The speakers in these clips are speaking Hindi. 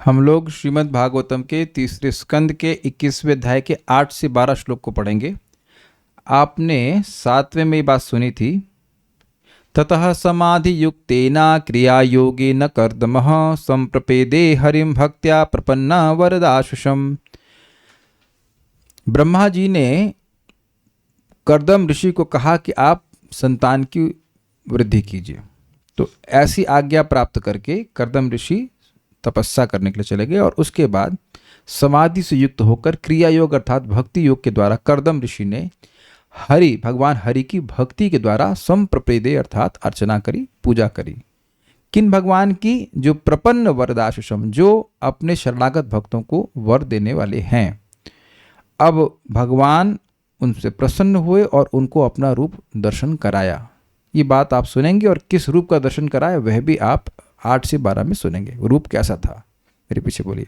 हम लोग श्रीमद् भागवतम के तीसरे स्कंद के 21वें अध्याय के 8 से 12 श्लोक को पढ़ेंगे। आपने 7वें में ये बात सुनी थी, ततः समाधि युक्तेना क्रिया योगेन कर्दमः संप्रपेदे हरिम भक्त्या प्रपन्ना वरदाशुषम। ब्रह्मा जी ने कर्दम ऋषि को कहा कि आप संतान की वृद्धि कीजिए। तो ऐसी आज्ञा प्राप्त करके कर्दम ऋषि तपस्या करने के लिए चले गए और उसके बाद समाधि से युक्त होकर क्रिया योग अर्थात भक्ति योग के द्वारा कर्दम ऋषि ने भगवान हरि की भक्ति के द्वारा संप्रपेदे अर्थात अर्चना करी, पूजा करी। किन भगवान की? जो प्रपन्न वरदाशुषम, जो अपने शरणागत भक्तों को वर देने वाले हैं। अब भगवान उनसे प्रसन्न हुए और उनको अपना रूप दर्शन कराया। ये बात आप सुनेंगे और किस रूप का दर्शन कराया वह भी आप 8 से 12 में सुनेंगे। रूप कैसा था, मेरे पीछे बोलिए।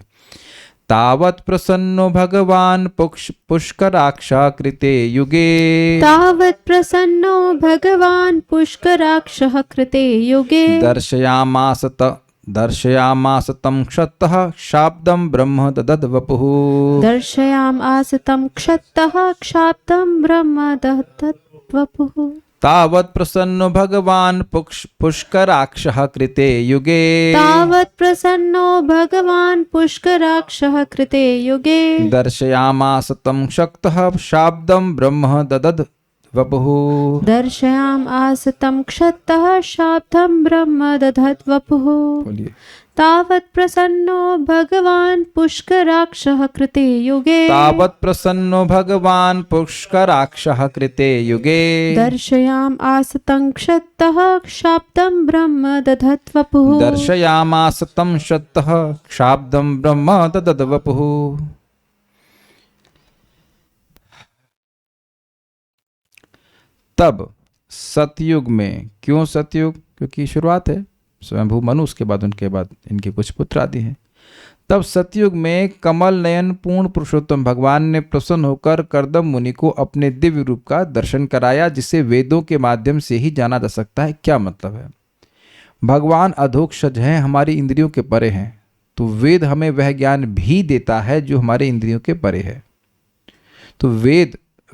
तावत् प्रसन्नो भगवान पुष्कराक्षा कृते युगे। तावत् प्रसन्नो भगवान पुष्कराक्षः कृते युगे। दर्शयामास तं क्षत्तः शाब्दं ब्रह्म ददद् वपुः। दर्शयामास तं क्षत्तः शाब्दं ब्रह्म ददद् वपुः। तावत् प्रसन्नो भगवान पुष्कराक्षः कृते युगे। तावत् प्रसन्नो भगवान पुष्कराक्षः कृते युगे। दर्शयामास तं क्षत्तः शाब्दं ब्रह्म ददद् वपुः। दर्शयामास तं क्षत्तः शाब्दं ब्रह्म ददद् वपुः। बोलिए। तावत् प्रसन्नो भगवान पुष्कराक्षः कृते युगे। तावत् प्रसन्नो भगवान पुष्कराक्षः कृते युगे। दर्शयामास तं क्षत्तः शाब्दं ब्रह्म ददद् वपुः। दर्शयामास तं क्षत्तः शाब्दं ब्रह्म ददद् वपुः। तब सतयुग में, क्यों सतयुग? क्योंकि शुरुआत है स्वयंभू मनु, उसके बाद उनके बाद इनके कुछ पुत्र आदि हैं। तब सतयुग में कमल नयन पूर्ण पुरुषोत्तम भगवान ने प्रसन्न होकर कर्दम मुनि को अपने दिव्य रूप का दर्शन कराया, जिसे वेदों के माध्यम से ही जाना जा सकता है। क्या मतलब है? भगवान अधोक्षज हैं, हमारी इंद्रियों के परे हैं, तो वेद हमें वह ज्ञान भी देता है जो हमारे इंद्रियों के परे है। तो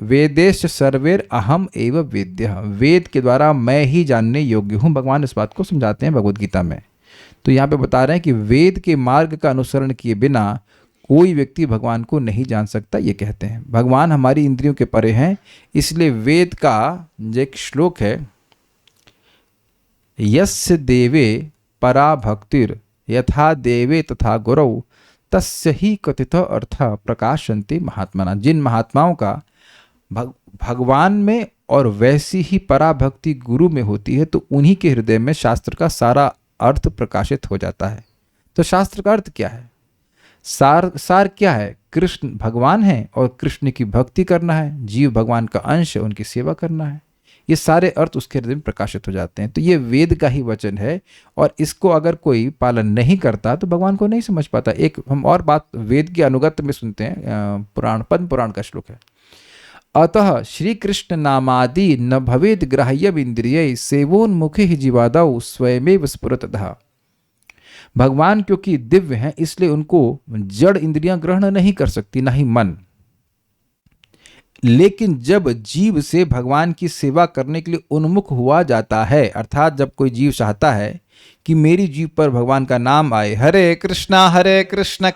वेदेश सर्वेर अहम एव वेद्यः, वेद के द्वारा मैं ही जानने योग्य हूँ। भगवान इस बात को समझाते हैं भगवद गीता में। तो यहाँ पे बता रहे हैं कि वेद के मार्ग का अनुसरण किए बिना कोई व्यक्ति भगवान को नहीं जान सकता। ये कहते हैं भगवान हमारी इंद्रियों के परे हैं, इसलिए वेद का जो एक श्लोक है, यस्य देवे परा भक्तिर यथा देवे तथा गुरौ तस्य ही कथित अर्थ प्रकाशन्ति महात्मना। जिन महात्माओं का भगवान में और वैसी ही पराभक्ति गुरु में होती है, तो उन्हीं के हृदय में शास्त्र का सारा अर्थ प्रकाशित हो जाता है। तो शास्त्र का अर्थ क्या है? सार क्या है? कृष्ण भगवान है और कृष्ण की भक्ति करना है, जीव भगवान का अंश है, उनकी सेवा करना है। ये सारे अर्थ उसके हृदय में प्रकाशित हो जाते हैं। तो ये वेद का ही वचन है और इसको अगर कोई पालन नहीं करता तो भगवान को नहीं समझ पाता। एक हम और बात वेद के अनुगत्य में सुनते हैं, पद्म पुराण का श्लोक है, अतः श्री कृष्ण नामादि न भवेद ग्राह्यम इंद्रिय सेवोन्मुखे ही जीवादौ स्वयमेव स्फुरतः। भगवान क्योंकि दिव्य हैं इसलिए उनको जड़ इंद्रियां ग्रहण नहीं कर सकती, ना ही मन। लेकिन जब जीव से भगवान की सेवा करने के लिए उन्मुख हुआ जाता है, अर्थात जब कोई जीव चाहता है कि मेरी जीव पर भगवान का नाम आए, हरे कृष्णा कृष्णा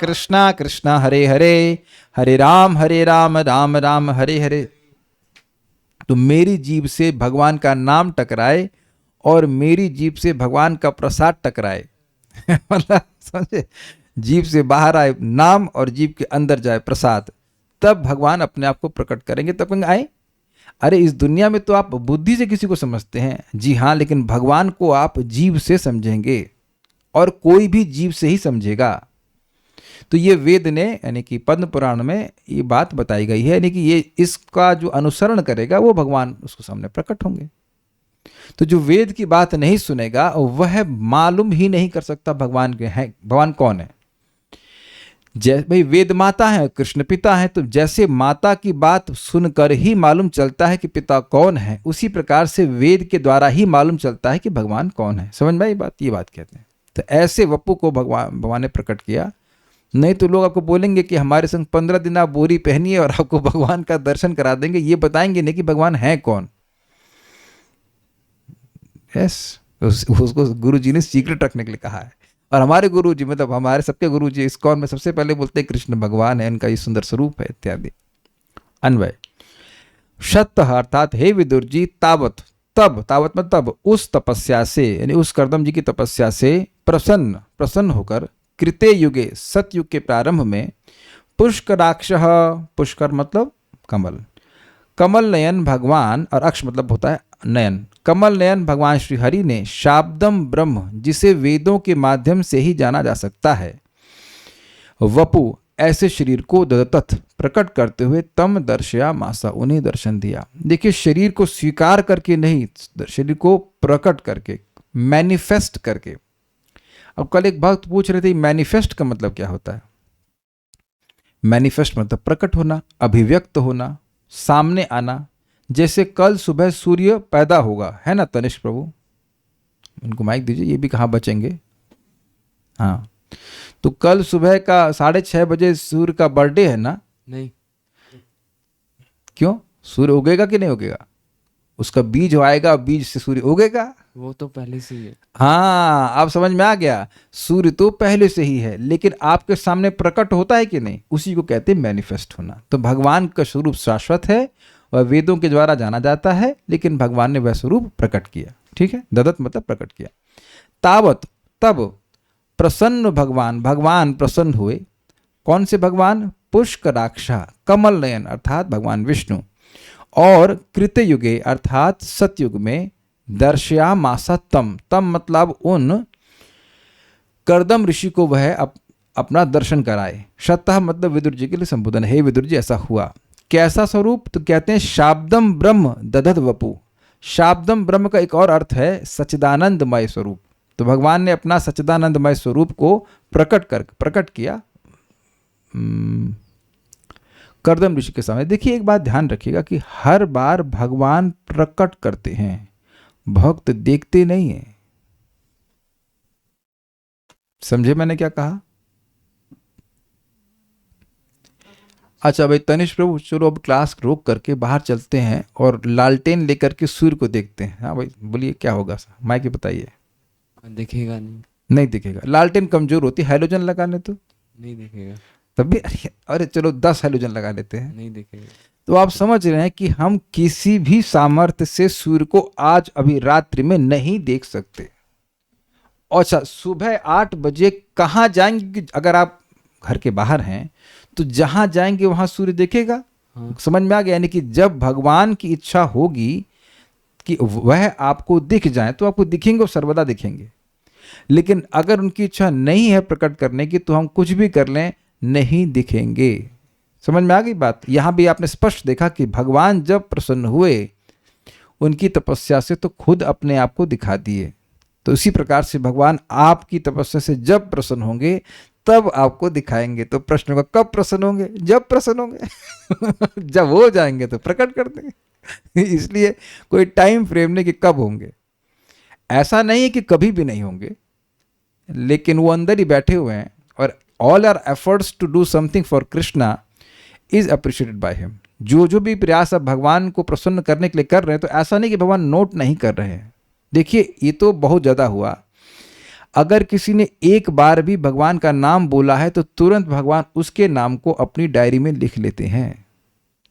कृष्णा हरे हरे, हरे राम राम राम हरे हरे, तो मेरी जीव से भगवान का नाम टकराए और मेरी जीव से भगवान का प्रसाद टकराए मतलब समझे, जीव से बाहर आए नाम और जीव के अंदर जाए प्रसाद, तब भगवान अपने आप को प्रकट करेंगे। तब कहेंगे आए, अरे इस दुनिया में तो आप बुद्धि से किसी को समझते हैं, जी हाँ, लेकिन भगवान को आप जीव से समझेंगे और कोई भी जीव से ही समझेगा। तो ये वेद ने यानी कि पद्म पुराण में ये बात बताई गई है, यानी कि ये इसका जो अनुसरण करेगा वो भगवान उसको सामने प्रकट होंगे। तो जो वेद की बात नहीं सुनेगा वह मालूम ही नहीं कर सकता भगवान के हैं, भगवान कौन है। भाई वेद माता है, कृष्ण पिता है, तो जैसे माता की बात सुनकर ही मालूम चलता है कि पिता कौन है, उसी प्रकार से वेद के द्वारा ही मालूम चलता है कि भगवान कौन है। समझ में आई बात? ये बात कहते हैं। तो ऐसे वपु को भगवान ने प्रकट किया नहीं तो लोग आपको बोलेंगे कि हमारे संग 15 दिन आप बोरी पहनिए और आपको भगवान का दर्शन करा देंगे, ये बताएंगे नहीं कि भगवान है कौन। यस, उसको गुरु जी ने सीक्रेट रखने के लिए कहा है। और हमारे गुरु जी, मतलब हमारे सबके गुरु जी इस्कॉन में सबसे पहले बोलते हैं कृष्ण भगवान है, इनका ये सुंदर स्वरूप है इत्यादि। अन्वय शतः अर्थात हे विदुर जी, तावत तब, तावत में तब, उस तपस्या से यानी उस कर्दम जी की तपस्या से प्रसन्न होकर कृते युगे सतयुग के प्रारंभ में पुष्कराक्षः, पुष्कर मतलब कमल, कमल नयन भगवान, और अक्ष मतलब होता है नयन, कमल नयन भगवान श्री हरि ने शाब्दम ब्रह्म, जिसे वेदों के माध्यम से ही जाना जा सकता है, वपु ऐसे शरीर को ददतथ प्रकट करते हुए तम दर्शया मासा, उन्हें दर्शन दिया। देखिए, शरीर को स्वीकार करके नहीं, शरीर को प्रकट करके, मैनिफेस्ट करके। अब कल एक भक्त पूछ रहे थे मैनिफेस्ट का मतलब क्या होता है। मैनिफेस्ट मतलब प्रकट होना, अभिव्यक्त होना, सामने आना। जैसे कल सुबह सूर्य पैदा होगा, है ना तनिष्क प्रभु, उनको माइक दीजिए, ये भी कहाँ बचेंगे। हाँ, तो कल सुबह का 6:30 बजे सूर्य का बर्थडे है ना। नहीं, क्यों, सूर्य उगेगा कि नहीं उगेगा, उसका बीज आएगा, बीज से सूर्य उगेगा। वो तो पहले से ही है। हाँ, आप समझ में आ गया, सूर्य तो पहले से ही है, लेकिन आपके सामने प्रकट होता है कि नहीं, उसी को कहते हैं मैनिफेस्ट होना। तो भगवान का स्वरूप शाश्वत है और वेदों के द्वारा जाना जाता है, लेकिन भगवान ने वह स्वरूप प्रकट किया। ठीक है, ददत मतलब प्रकट किया। तावत तब प्रसन्न भगवान, भगवान प्रसन्न हुए। कौन से भगवान, पुष्कराक्षा, कमल नयन अर्थात भगवान विष्णु, और कृतयुगे अर्थात सतयुग में दर्शया मासा तम, तम मतलब उन कर्दम ऋषि को वह अपना दर्शन कराए। शतः मतलब विदुर जी के लिए संबोधन, हे विदुर जी ऐसा हुआ। कैसा स्वरूप, तो कहते हैं शाब्दम ब्रह्म ददत वपु। शाब्दम ब्रह्म का एक और अर्थ है सच्चिदानंदमय स्वरूप। तो भगवान ने अपना सच्चिदानंदमय स्वरूप को प्रकट किया कर्दम ऋषि के सामने। देखिए, एक बात ध्यान रखिएगा कि हर बार भगवान प्रकट करते हैं, भक्त देखते नहीं है। समझे मैंने क्या कहा। अच्छा भाई तनिष्क प्रभु, चलो अब क्लास रोक करके बाहर चलते हैं और लालटेन लेकर के सूर्य को देखते हैं। हाँ भाई बोलिए क्या होगा, माइक बताइए। दिखेगा नहीं, नहीं दिखेगा, लालटेन कमजोर होती, हैलोजन लगाने तो नहीं दिखेगा, तब भी अरे चलो 10 हैलोजन लगा लेते हैं। नहीं दिखेगा। तो आप समझ रहे हैं कि हम किसी भी सामर्थ्य से सूर्य को आज अभी रात्रि में नहीं देख सकते। अच्छा, सुबह 8 बजे कहाँ जाएंगे, अगर आप घर के बाहर हैं तो जहां जाएंगे वहां सूर्य देखेगा। हाँ। समझ में आ गया, यानी कि जब भगवान की इच्छा होगी कि वह आपको दिख जाए तो आपको दिखेंगे और सर्वदा दिखेंगे। लेकिन अगर उनकी इच्छा नहीं है प्रकट करने की तो हम कुछ भी कर लें नहीं दिखेंगे। समझ में आ गई बात। यहां भी आपने स्पष्ट देखा कि भगवान जब प्रसन्न हुए उनकी तपस्या से तो खुद अपने आप को दिखा दिए। तो इसी प्रकार से भगवान आपकी तपस्या से जब प्रसन्न होंगे तब आपको दिखाएंगे। तो प्रश्न होगा कब प्रसन्न होंगे, जब प्रसन्न होंगे जब हो जाएंगे तो प्रकट कर देंगे। इसलिए कोई टाइम फ्रेम नहीं कि कब होंगे, ऐसा नहीं है कि कभी भी नहीं होंगे, लेकिन वो अंदर ही बैठे हुए हैं। और all are efforts to do something for Krishna is appreciated by him. जो भी प्रयास अब भगवान को प्रसन्न करने के लिए कर रहे हैं, तो ऐसा नहीं कि भगवान नोट नहीं कर रहे हैं। देखिए, ये तो बहुत ज़्यादा हुआ। अगर किसी ने एक बार भी भगवान का नाम बोला है तो तुरंत भगवान उसके नाम को अपनी डायरी में लिख लेते हैं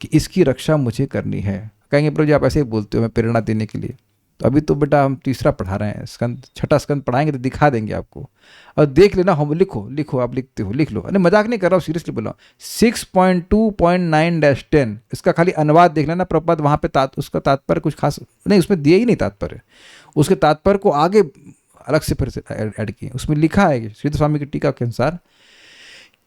कि इसकी रक्षा मुझे करनी है। कहेंगे प्रभु जी आप ऐसे ही बोलते हो हमें प्रेरणा देने के लिए। तो अभी तो बेटा हम तीसरा पढ़ा रहे हैं, स्कंद छठा स्कंद पढ़ाएंगे तो दिखा देंगे आपको, और देख लेना। हम लिखो आप लिखते हो लिख लो। अरे मजाक नहीं कर रहा हूँ, सीरियसली बोल रहा हूँ। 6.2.9-10 इसका खाली अनुवाद देख लेना। प्रपात वहाँ पे उसका तात्पर्य कुछ खास नहीं, उसमें दिए ही नहीं तात्पर्य, उसके तात्पर्य को आगे अलग से फिर से ऐड किए। उसमें लिखा है श्रीध स्वामी की टीका के अनुसार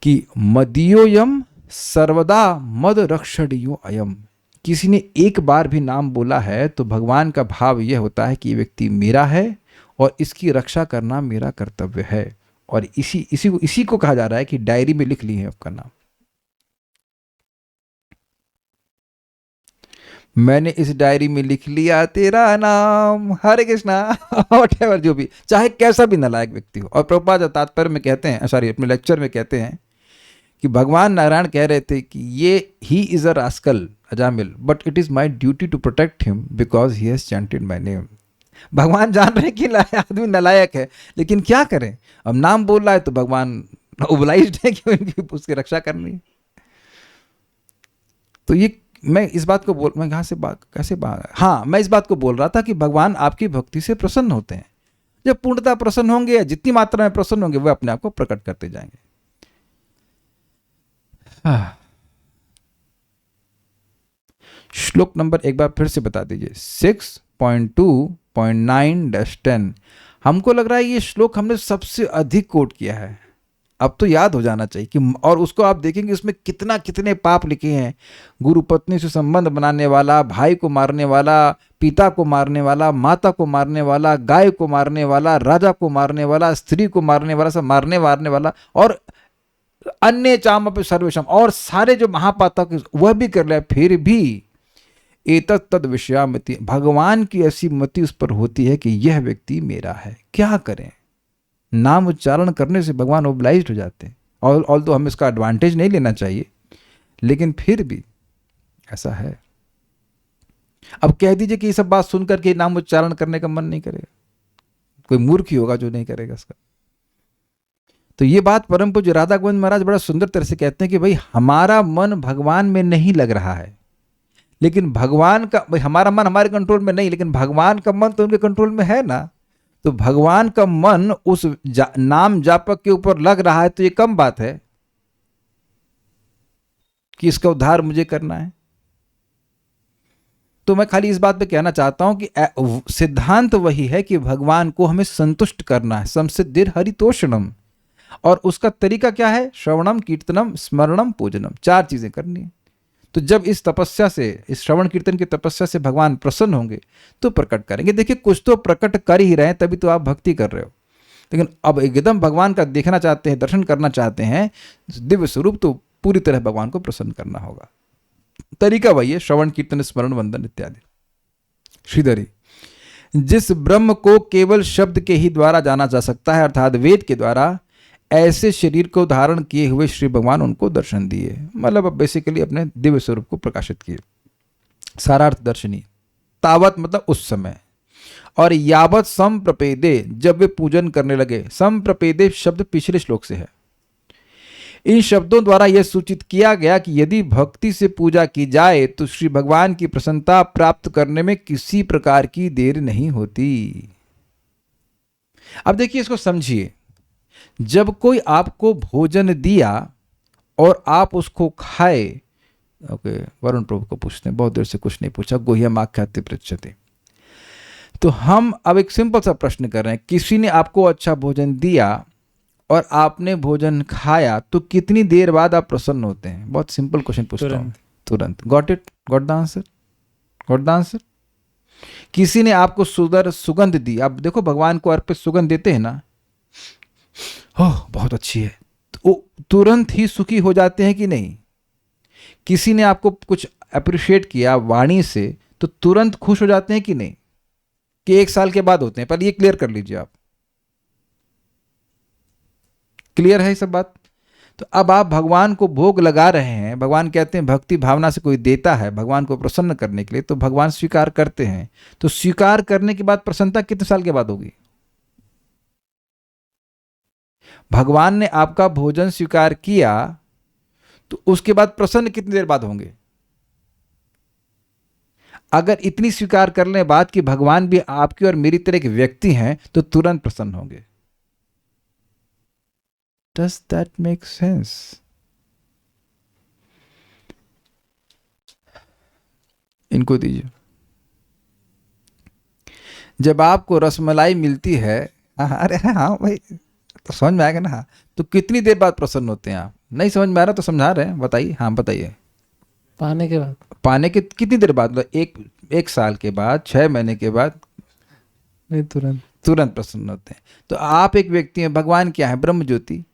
कि मदीयोयम सर्वदा मद रक्षणीयो अयम। किसी ने एक बार भी नाम बोला है तो भगवान का भाव यह होता है कि ये व्यक्ति मेरा है और इसकी रक्षा करना मेरा कर्तव्य है। और इसी को कहा जा रहा है कि डायरी में लिख ली है आपका नाम। मैंने इस डायरी में लिख लिया तेरा नाम, हरे कृष्णा व्हाटएवर, जो भी चाहे कैसा भी नालायक व्यक्ति हो। और प्रभुपाद तात्पर्य में कहते हैं, सॉरी अपने लेक्चर में कहते हैं कि भगवान नारायण कह रहे थे कि ये he is a rascal Ajamil, but it is my duty to protect him because he has chanted my name. भगवान जान रहे हैं कि आदमी नालायक है, लेकिन क्या करें, अब नाम बोल रहा है तो भगवान ओबलाइज्ड है कि उनकी उसकी रक्षा करनी है। तो ये मैं इस बात को बोल, मैं कहाँ से बात कैसे बात, हाँ मैं इस बात को बोल रहा था कि भगवान आपकी भक्ति से प्रसन्न होते हैं। जब पूर्णतः प्रसन्न होंगे या जितनी मात्रा में प्रसन्न होंगे वह अपने आप को प्रकट करते जाएंगे। श्लोक नंबर एक बार फिर से बता दीजिए, 6.2.9-10। हमको लग रहा है ये श्लोक हमने सबसे अधिक कोट किया है, अब तो याद हो जाना चाहिए कि, और उसको आप देखेंगे उसमें कितने पाप लिखे हैं। गुरु पत्नी से संबंध बनाने वाला, भाई को मारने वाला, पिता को मारने वाला, माता को मारने वाला, गाय को मारने वाला, राजा को मारने वाला, स्त्री को मारने वाला, सब मारने वाला, और अन्य चाम पे सर्वेशम, और सारे जो महापातक वह भी कर लिया, फिर भी एतत् तद विषयामति, भगवान की ऐसी मति उस पर होती है कि यह व्यक्ति मेरा है। क्या करें, नाम उच्चारण करने से भगवान ओबलाइज्ड हो जाते हैं, और ऑल तो हमें इसका एडवांटेज नहीं लेना चाहिए, लेकिन फिर भी ऐसा है। अब कह दीजिए कि ये सब बात सुनकर के नाम उच्चारण करने का मन नहीं करेगा, कोई मूर्ख ही होगा जो नहीं करेगा इसका। तो ये बात परम पूज्य राधा गोविंद महाराज बड़ा सुंदर तरह से कहते हैं कि भाई हमारा मन भगवान में नहीं लग रहा है, लेकिन भगवान का, भाई हमारा मन हमारे कंट्रोल में नहीं, लेकिन भगवान का मन तो उनके कंट्रोल में है ना। तो भगवान का मन उस नाम जापक के ऊपर लग रहा है, तो ये कम बात है कि इसका उद्धार मुझे करना है। तो मैं खाली इस बात पे कहना चाहता हूं कि सिद्धांत वही है कि भगवान को हमें संतुष्ट करना है, संसिद्धिर हरितोषणम, और उसका तरीका क्या है, श्रवणम, कीर्तनम, स्मरणम, पूजनम, 4 चीजें करनी है। तो जब इस तपस्या से, इस श्रवण कीर्तन की तपस्या से भगवान प्रसन्न होंगे तो प्रकट करेंगे। देखिए कुछ तो प्रकट कर ही रहे हैं, तभी तो आप भक्ति कर रहे हो, लेकिन अब एकदम भगवान का देखना चाहते हैं, दर्शन करना चाहते हैं दिव्य स्वरूप, तो पूरी तरह भगवान को प्रसन्न करना होगा। तरीका वही है, श्रवण कीर्तन, स्मरण, वंदन इत्यादि। श्रीधरी, जिस ब्रह्म को केवल शब्द के ही द्वारा जाना जा सकता है, अर्थात वेद के द्वारा, ऐसे शरीर को धारण किए हुए श्री भगवान उनको दर्शन दिए, मतलब बेसिकली अपने दिव्य स्वरूप को प्रकाशित किए। सारार्थ दर्शनीय, तावत मतलब उस समय, और यावत संप्रपेदे, जब वे पूजन करने लगे। संप्रपेदे शब्द पिछले श्लोक से है। इन शब्दों द्वारा यह सूचित किया गया कि यदि भक्ति से पूजा की जाए तो श्री भगवान की प्रसन्नता प्राप्त करने में किसी प्रकार की देर नहीं होती। अब देखिए इसको समझिए, जब कोई आपको भोजन दिया और आप उसको खाए, ओके, वरुण प्रभु को पूछते हैं, बहुत देर से कुछ नहीं पूछा, गुह्यम आख्याति पृच्छते। तो हम अब एक सिंपल सा प्रश्न कर रहे हैं, किसी ने आपको अच्छा भोजन दिया और आपने भोजन खाया, तो कितनी देर बाद आप प्रसन्न होते हैं? बहुत सिंपल क्वेश्चन पूछता हूं। तुरंत। Got it? Got the answer? Got the answer? किसी ने आपको सुगंध दी, आप देखो भगवान को अर्पित सुगंध देते हैं ना, ओह बहुत अच्छी है, तो तुरंत ही सुखी हो जाते हैं कि नहीं? किसी ने आपको कुछ अप्रिशिएट किया वाणी से, तो तुरंत खुश हो जाते हैं कि नहीं? कि 1 साल के बाद होते हैं? पहले ये क्लियर कर लीजिए आप। क्लियर है ये सब बात? तो अब आप भगवान को भोग लगा रहे हैं, भगवान कहते हैं भक्ति भावना से कोई देता है भगवान को प्रसन्न करने के लिए, तो भगवान स्वीकार करते हैं। तो स्वीकार करने के बाद प्रसन्नता कितने साल के बाद होगी? भगवान ने आपका भोजन स्वीकार किया तो उसके बाद प्रसन्न कितनी देर बाद होंगे? अगर इतनी स्वीकार करने बाद कि भगवान भी आपकी और मेरी तरह के व्यक्ति हैं, तो तुरंत प्रसन्न होंगे। Does that make sense? इनको दीजिए। जब आपको रसमलाई मिलती है, अरे हाँ भाई, तो समझ में आएगा ना, हाँ, तो कितनी देर बाद प्रसन्न होते हैं आप? नहीं समझ में आ रहा तो समझा रहे हैं, बताइए। हाँ बताइए। पाने के बाद। पाने के कितनी देर बाद? मतलब एक साल के बाद, 6 महीने के बाद? नहीं, तुरंत प्रसन्न होते हैं। तो आप एक व्यक्ति हैं, भगवान क्या है? ब्रह्म ज्योति।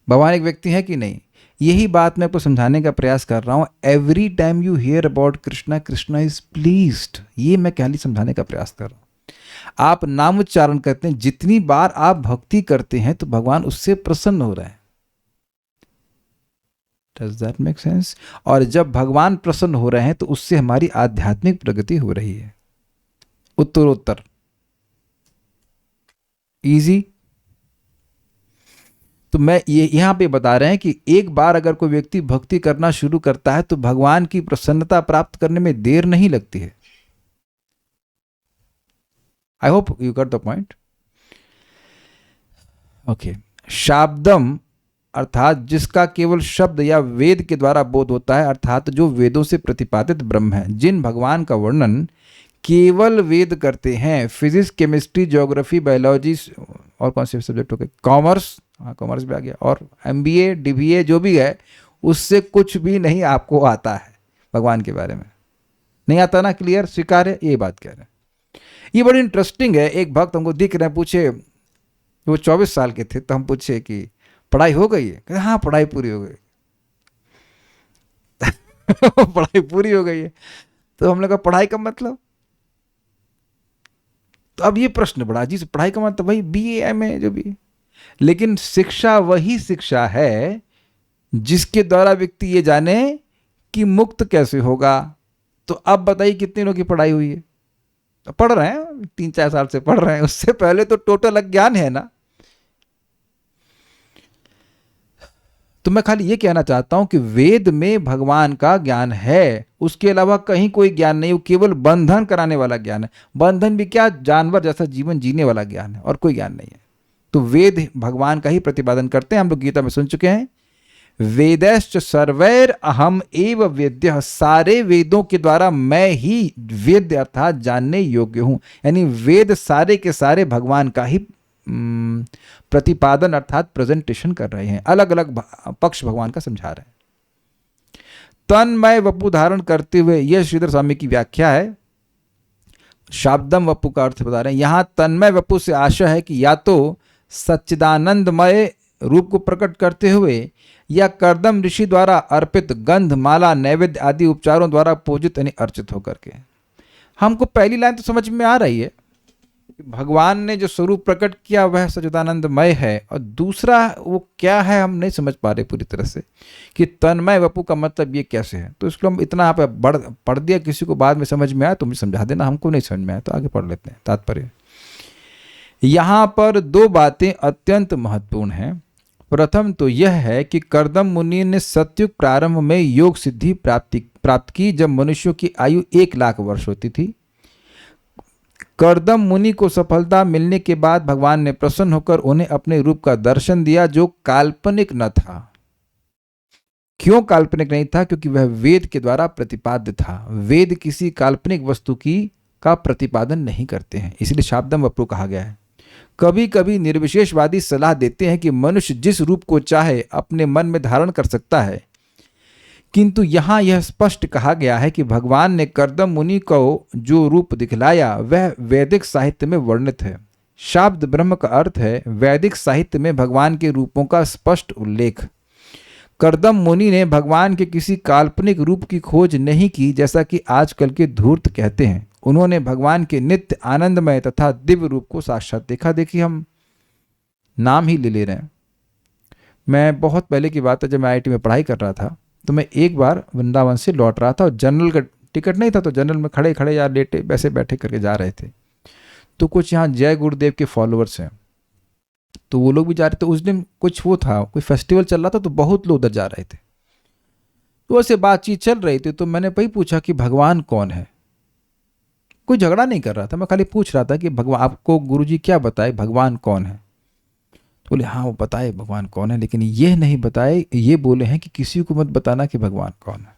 भगवान एक व्यक्ति है कि नहीं? यही बात मैं आपको समझाने का प्रयास कर रहा हूँ। Every time you here about Krishna, Krishna is pleased, ये मैं खाली समझाने का प्रयास कर रहा हूँ। आप नाम उच्चारण करते हैं, जितनी बार आप भक्ति करते हैं तो भगवान उससे प्रसन्न हो रहे हैं। Does that make sense? और जब भगवान प्रसन्न हो रहे हैं तो उससे हमारी आध्यात्मिक प्रगति हो रही है उत्तरोत्तर। इजी। तो मैं ये यहां पे बता रहे हैं कि एक बार अगर कोई व्यक्ति भक्ति करना शुरू करता है तो भगवान की प्रसन्नता प्राप्त करने में देर नहीं लगती है। I hope you got the point. Okay. शाब्दम अर्थात जिसका केवल शब्द या वेद के द्वारा बोध होता है, अर्थात जो वेदों से प्रतिपादित ब्रह्म है, जिन भगवान का वर्णन केवल वेद करते हैं। फिजिक्स, केमिस्ट्री, ज्योग्राफी, बायोलॉजी और कौन से सब्जेक्ट हो गए, कॉमर्स, हाँ कॉमर्स भी आ गया, और एमबीए, डीबीए जो भी है, उससे कुछ भी नहीं आपको आता है भगवान के बारे में। नहीं आता ना? क्लियर, स्वीकार है? ये बात कह रहे हैं। ये बड़ी इंटरेस्टिंग है। एक भक्त हमको दिख रहे हैं, पूछे, वो 24 साल के थे, तो हम पूछे कि पढ़ाई हो गई है? कहते हाँ पढ़ाई पूरी हो गई। पढ़ाई पूरी हो गई है। तो हमने कहा पढ़ाई का मतलब? तो अब ये प्रश्न बड़ा अजीब, पढ़ाई का मतलब भाई बीए एमए जो भी, लेकिन शिक्षा वही शिक्षा है जिसके द्वारा व्यक्ति ये जाने कि मुक्त कैसे होगा। तो अब बताइए कितने लोगों की पढ़ाई हुई है? तो पढ़ रहे हैं, 3-4 साल से पढ़ रहे हैं, उससे पहले तो टोटल अज्ञान है ना। तो मैं खाली ये कहना चाहता हूं कि वेद में भगवान का ज्ञान है, उसके अलावा कहीं कोई ज्ञान नहीं। वो केवल बंधन कराने वाला ज्ञान है। बंधन भी क्या, जानवर जैसा जीवन जीने वाला ज्ञान है, और कोई ज्ञान नहीं है। तो वेद भगवान का ही प्रतिपादन करते हैं। हम लोग गीता में सुन चुके हैं, वेदैश्च सर्वैर अहम एव वेद्यः, सारे वेदों के द्वारा मैं ही वेद्य अर्थात जानने योग्य हूं। यानी वेद सारे के सारे भगवान का ही प्रतिपादन अर्थात प्रेजेंटेशन कर रहे हैं, अलग अलग पक्ष भगवान का समझा रहे हैं। तन्मय वपु धारण करते हुए, यह श्रीधर स्वामी की व्याख्या है। शाब्दम वपु का अर्थ बता रहे हैं। यहां तन्मय वपु से आशय है कि या तो सच्चिदानंदमय रूप को प्रकट करते हुए या कर्दम ऋषि द्वारा अर्पित गंध, माला, नैवेद्य आदि उपचारों द्वारा पूजित यानी अर्चित होकर के। हमको पहली लाइन तो समझ में आ रही है, भगवान ने जो स्वरूप प्रकट किया वह सच्चिदानंदमय है, और दूसरा वो क्या है हम नहीं समझ पा रहे पूरी तरह से कि तन्मय वपु का मतलब ये कैसे है। तो इसको हम इतना यहाँ पे पढ़ दिया, किसी को बाद में समझ में आया तो मुझे समझा देना, हमको नहीं समझ में आया तो आगे पढ़ लेते हैं तात्पर्य। यहाँ पर 2 बातें अत्यंत महत्वपूर्ण हैं। प्रथम तो यह है कि कर्दम मुनि ने सतयुग प्रारंभ में योग सिद्धि प्राप्त की जब मनुष्यों की आयु 1 लाख वर्ष होती थी। कर्दम मुनि को सफलता मिलने के बाद भगवान ने प्रसन्न होकर उन्हें अपने रूप का दर्शन दिया जो काल्पनिक न था। क्यों काल्पनिक नहीं था? क्योंकि वह वेद के द्वारा प्रतिपाद्य था। वेद किसी काल्पनिक वस्तु का प्रतिपादन नहीं करते हैं, इसलिए शाब्दम वपु कहा गया है। कभी कभी निर्विशेषवादी सलाह देते हैं कि मनुष्य जिस रूप को चाहे अपने मन में धारण कर सकता है, किंतु यहाँ यह स्पष्ट कहा गया है कि भगवान ने कर्दम मुनि को जो रूप दिखलाया वह वैदिक साहित्य में वर्णित है। शाब्द ब्रह्म का अर्थ है वैदिक साहित्य में भगवान के रूपों का स्पष्ट उल्लेख। कर्दम मुनि ने भगवान के किसी काल्पनिक रूप की खोज नहीं की, जैसा कि आजकल के धूर्त कहते हैं। उन्होंने भगवान के नित्य आनंदमय तथा दिव्य रूप को साक्षात देखा। देखिए हम नाम ही ले रहे हैं। मैं बहुत पहले की बात है, जब मैं आईआईटी में पढ़ाई कर रहा था तो मैं एक बार वृंदावन से लौट रहा था और जनरल का टिकट नहीं था, तो जनरल में खड़े खड़े या लेटे वैसे बैठे करके जा रहे थे। तो कुछ यहाँ जय गुरुदेव के फॉलोअर्स हैं, तो वो लोग भी जा रहे थे। उस दिन कुछ वो था, कोई फेस्टिवल चल रहा था, तो बहुत लोग उधर जा रहे थे। तो वैसे बातचीत चल रही थी, तो मैंने वही पूछा कि भगवान कौन है। कोई झगड़ा नहीं कर रहा था, मैं खाली पूछ रहा था कि भगवान, आपको गुरुजी क्या बताए भगवान कौन है? तो बोले हाँ वो बताए भगवान कौन है, लेकिन ये नहीं बताए, ये बोले हैं कि किसी को मत बताना कि भगवान कौन है।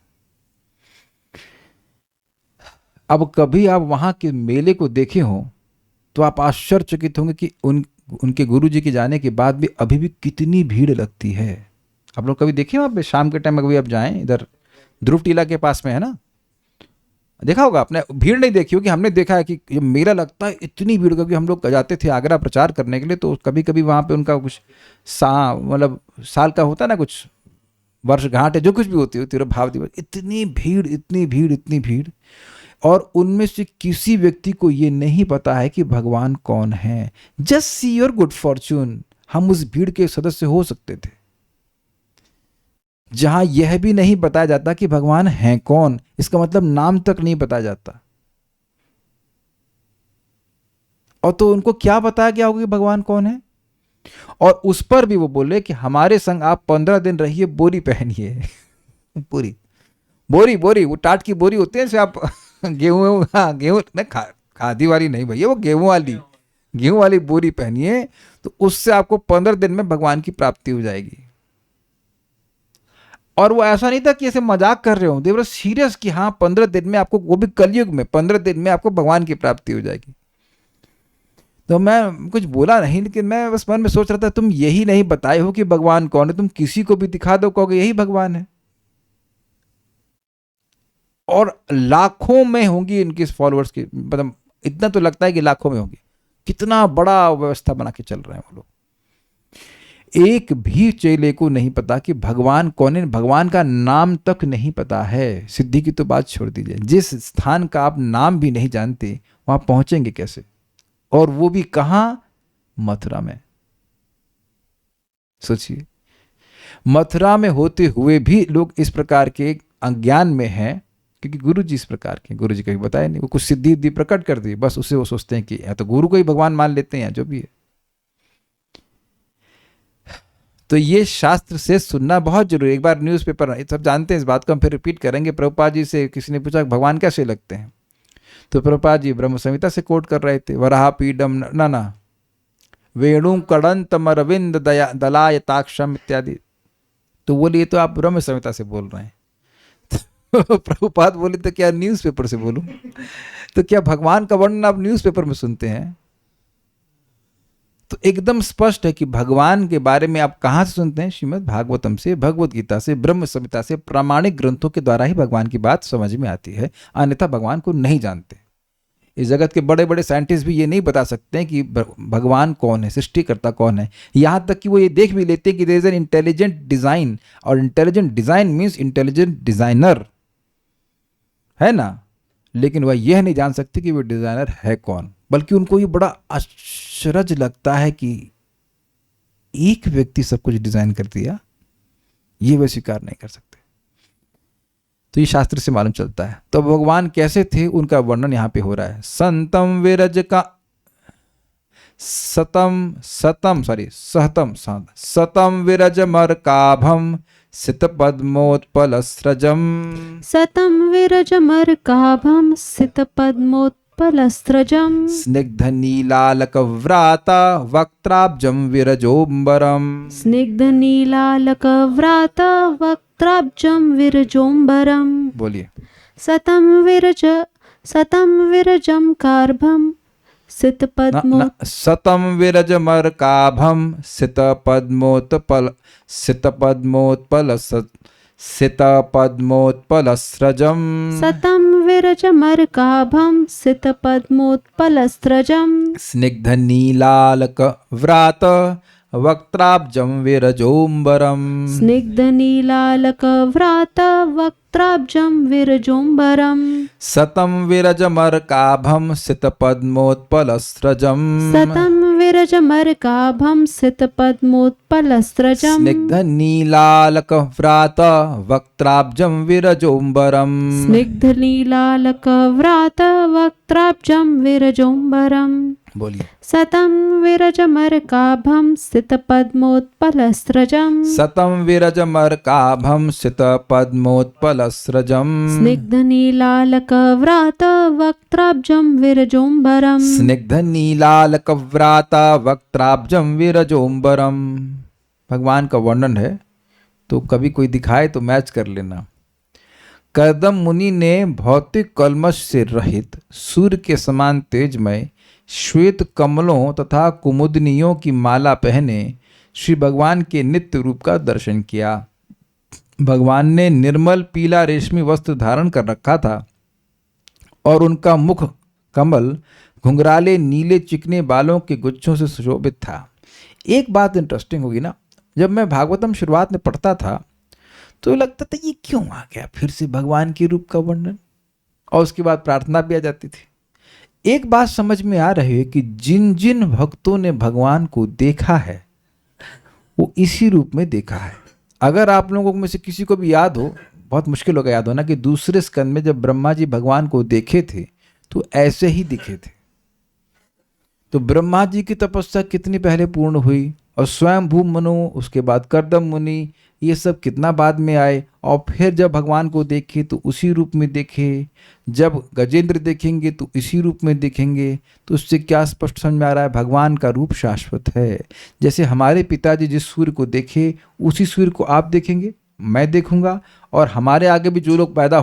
अब कभी आप वहां के मेले को देखे हो तो आप आश्चर्यचकित होंगे कि उनके गुरुजी के जाने के बाद भी अभी भी कितनी भीड़ लगती है। आप लोग कभी देखे वहां पे शाम के टाइम में कभी आप जाएं, इधर ध्रुव टीला के पास में है ना, देखा होगा आपने, भीड़ नहीं देखी होगी, हमने देखा है कि ये मेला लगता है इतनी भीड़। कभी हम लोग जाते थे आगरा प्रचार करने के लिए, तो कभी कभी वहाँ पे उनका कुछ मतलब साल का होता है ना, कुछ वर्षगांठ है, जो कुछ भी होती है भाव दिवस, इतनी भीड़ इतनी भीड़ इतनी भीड़, और उनमें से किसी व्यक्ति को ये नहीं पता है कि भगवान कौन है। Just see your good Fortune, हम उस भीड़ के सदस्य हो सकते थे। जहां यह भी नहीं बताया जाता कि भगवान हैं कौन, इसका मतलब नाम तक नहीं बताया जाता। और तो उनको क्या बताया गया होगा कि भगवान कौन है? और उस पर भी वो बोले कि हमारे संग आप 15 दिन रहिए, बोरी पहनिए। पूरी बोरी, बोरी वो टाट की बोरी होती है जैसे आप गेहूं, हाँ गेहूं नहीं, खादी वाली नहीं भैया, वो गेहूं वाली बोरी पहनिए, तो उससे आपको 15 दिन में भगवान की प्राप्ति हो जाएगी। और वो ऐसा नहीं था कि ऐसे मजाक कर रहे हो, दे वर सीरियस कि हाँ 15 दिन में आपको, वो भी कलयुग में 15 दिन में आपको भगवान की प्राप्ति हो जाएगी। तो मैं कुछ बोला नहीं, लेकिन मैं बस मन में सोच रहा था तुम यही नहीं बताए हो कि भगवान कौन है, तुम किसी को भी दिखा दो, कहोगे यही भगवान है। और लाखों में होंगी इनके फॉलोअर्स की, मतलब इतना तो लगता है कि लाखों में होंगी। कितना बड़ा व्यवस्था बना के चल रहे हैं वो लोग। एक भी चेले को नहीं पता कि भगवान कौन है, भगवान का नाम तक नहीं पता है। सिद्धि की तो बात छोड़ दीजिए, जिस स्थान का आप नाम भी नहीं जानते वहां पहुंचेंगे कैसे? और वो भी कहां? मथुरा में। सोचिए, मथुरा में होते हुए भी लोग इस प्रकार के अज्ञान में हैं, क्योंकि गुरु जी इस प्रकार के, गुरु जी कभी बताया नहीं, वो कुछ सिद्धि प्रकट कर दी, बस उसे वो सोचते हैं कि या तो गुरु को ही भगवान मान लेते हैं या जो भी है। तो ये शास्त्र से सुनना बहुत जरूरी। एक बार न्यूज़पेपर, सब जानते हैं इस बात को, हम फिर रिपीट करेंगे। प्रभुपाद जी से किसी ने पूछा भगवान कैसे लगते हैं, तो प्रभुपाद जी ब्रह्म संहिता से कोट कर रहे थे, वराह पीडम ना वेणु कड़ंतम अरविंद दलायताक्षम इत्यादि। तो बोलिए तो आप ब्रह्म संहिता से बोल रहे हैं। तो प्रभुपाद बोले तो क्या न्यूज़पेपर से बोलूं? तो क्या भगवान का वर्णन आप न्यूज़पेपर में सुनते हैं? तो एकदम स्पष्ट है कि भगवान के बारे में आप कहां से सुनते हैं? श्रीमद् भागवतम से, भगवत गीता से, ब्रह्म संहिता से, प्रामाणिक ग्रंथों के द्वारा ही भगवान की बात समझ में आती है, अन्यथा भगवान को नहीं जानते। इस जगत के बड़े बड़े साइंटिस्ट भी ये नहीं बता सकते हैं कि भगवान कौन है, सृष्टिकर्ता कौन है। यहां तक कि वो ये देख भी लेते हैं कि there is an intelligent design, और intelligent design means intelligent designer, है ना। लेकिन वह यह नहीं जान सकते कि वो डिजाइनर है कौन, बल्कि उनको ये बड़ा आश्चर्य लगता है कि एक व्यक्ति सब कुछ डिजाइन कर दिया, ये वे स्वीकार नहीं कर सकते। तो ये शास्त्र से मालूम चलता है। तो भगवान कैसे थे उनका वर्णन यहां पे हो रहा है। संतम विरज का सतम विरज मरकाभम सित पद्मोत्पलस्रजम, सतं विरजमर्काभं सितपद्मोत्पलस्रजं, स्निग्धनीलालकव्राता वक्त्राब्जं विरजोम्बरम, स्निग्धनीलालकव्राता वक्त्राब्जं विरजोम्बरं। बोलिए। सतं विरजं कार्भं सतम विरजमर्काभम सितपद्मोत्पलस्रजम, सतं विरजमर्काभं सितपद्मोत्पलस्रजं, स्निग्धनीलालकव्रात वक्त्राब्जं विरजोम्बरम, स्निग्धनीलालकव्रात वक्त्राब्जं विरजोम्बरं, सतं विरजमर्काभं सितपद्मोत्पलस्रजं, सतं विरजमर्काभं सितपद्मोत्पलस्रजं, स्निग्धनीलालकव्रात वक्त्राब्जं विरजोम्बरम, स्निग्धनीलालकव्रात वक्त्राब्जं विरजोम्बरं। बोलिए। सतं विरजमर्काभं सितपद्मोत्पलस्रजं, सतं विरजमर्काभं सितपद्मोत्पलस्रजं, स्निग्धनीलालकव्रात वक्त्राब्जं विरजोम्बरं, स्निग्धनीलालकव्राता वक्त्राब्जं विरजोम्बरम। भगवान का वर्णन है, तो कभी कोई दिखाए तो मैच कर लेना। कर्दम मुनि ने भौतिक कलमश से रहित सूर्य के समान तेजमय श्वेत कमलों तथा कुमुदनियों की माला पहने श्री भगवान के नित्य रूप का दर्शन किया। भगवान ने निर्मल पीला रेशमी वस्त्र धारण कर रखा था और उनका मुख कमल घुंघराले नीले चिकने बालों के गुच्छों से सुशोभित था। एक बात इंटरेस्टिंग होगी ना, जब मैं भागवतम शुरुआत में पढ़ता था तो लगता था ये क्यों आ गया फिर से भगवान के रूप का वर्णन, और उसके बाद प्रार्थना भी आ जाती थी। एक बात समझ में आ रही है कि जिन जिन भक्तों ने भगवान को देखा है वो इसी रूप में देखा है। अगर आप लोगों में से किसी को भी याद हो, बहुत मुश्किल होगा याद होना, कि दूसरे स्कंद में जब ब्रह्मा जी भगवान को देखे थे तो ऐसे ही दिखे थे। तो ब्रह्मा जी की तपस्या कितनी पहले पूर्ण हुई, और स्वयं भू मनु, उसके बाद कर्दम मुनि, ये सब कितना बाद में आए, और फिर जब भगवान को देखे तो उसी रूप में देखे, जब गजेंद्र देखेंगे तो इसी रूप में देखेंगे। तो उससे क्या स्पष्ट समझ में आ रहा है, भगवान का रूप शाश्वत है। जैसे हमारे पिताजी जिस सूर्य को देखे उसी सूर्य को आप देखेंगे, मैं देखूंगा, और हमारे आगे भी जो लोग पैदा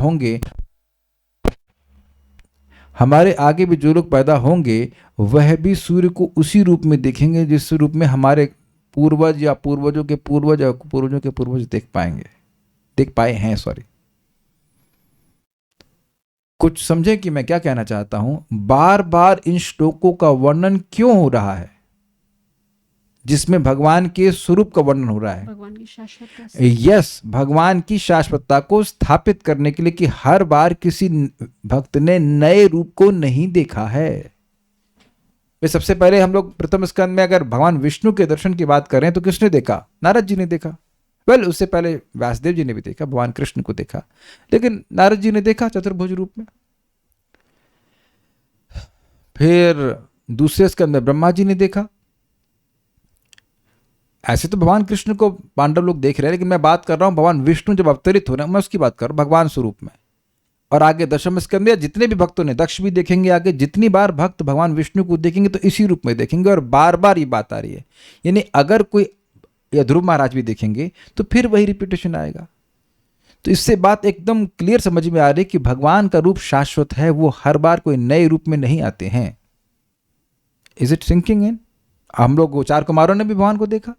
होंगे, वह भी सूर्य को उसी रूप में देखेंगे जिस रूप में हमारे पूर्वज या पूर्वजों के पूर्वज या पूर्वजों के पूर्वज देख पाए हैं। कुछ समझे कि मैं क्या कहना चाहता हूं। बार बार इन श्लोकों का वर्णन क्यों हो रहा है, जिसमें भगवान के स्वरूप का वर्णन हो रहा है। भगवान की शाश्वतता यस, भगवान की शाश्वतता को स्थापित करने के लिए कि हर बार किसी भक्त ने नए रूप को नहीं देखा है। सबसे पहले हम लोग प्रथम स्कंद में अगर भगवान विष्णु के दर्शन की बात करें तो किसने देखा? नारद जी ने देखा। उससे पहले व्यासदेव जी ने भी देखा, भगवान कृष्ण को देखा, लेकिन नारद जी ने देखा चतुर्भुज रूप में। फिर दूसरे स्कंद में ब्रह्मा जी ने देखा। ऐसे तो भगवान कृष्ण को पांडव लोग देख रहे हैं, लेकिन मैं बात कर रहा हूं भगवान विष्णु जब अवतरित हो रहे हैं, मैं उसकी बात कर रहा हूं भगवान स्वरूप में। और आगे दशम स्कंद में जितने भी भक्तों ने, दक्ष भी देखेंगे आगे, जितनी बार भक्त भगवान विष्णु को देखेंगे तो इसी रूप में देखेंगे, और बार बार ये बात आ रही है। यानी अगर कोई, या ध्रुव महाराज भी देखेंगे तो फिर वही रिपीटेशन आएगा। तो इससे बात एकदम क्लियर समझ में आ रही है कि भगवान का रूप शाश्वत है, वो हर बार कोई नए रूप में नहीं आते हैं। Is it sinking in? हम लोग 4 कुमारों ने भी भगवान को देखा,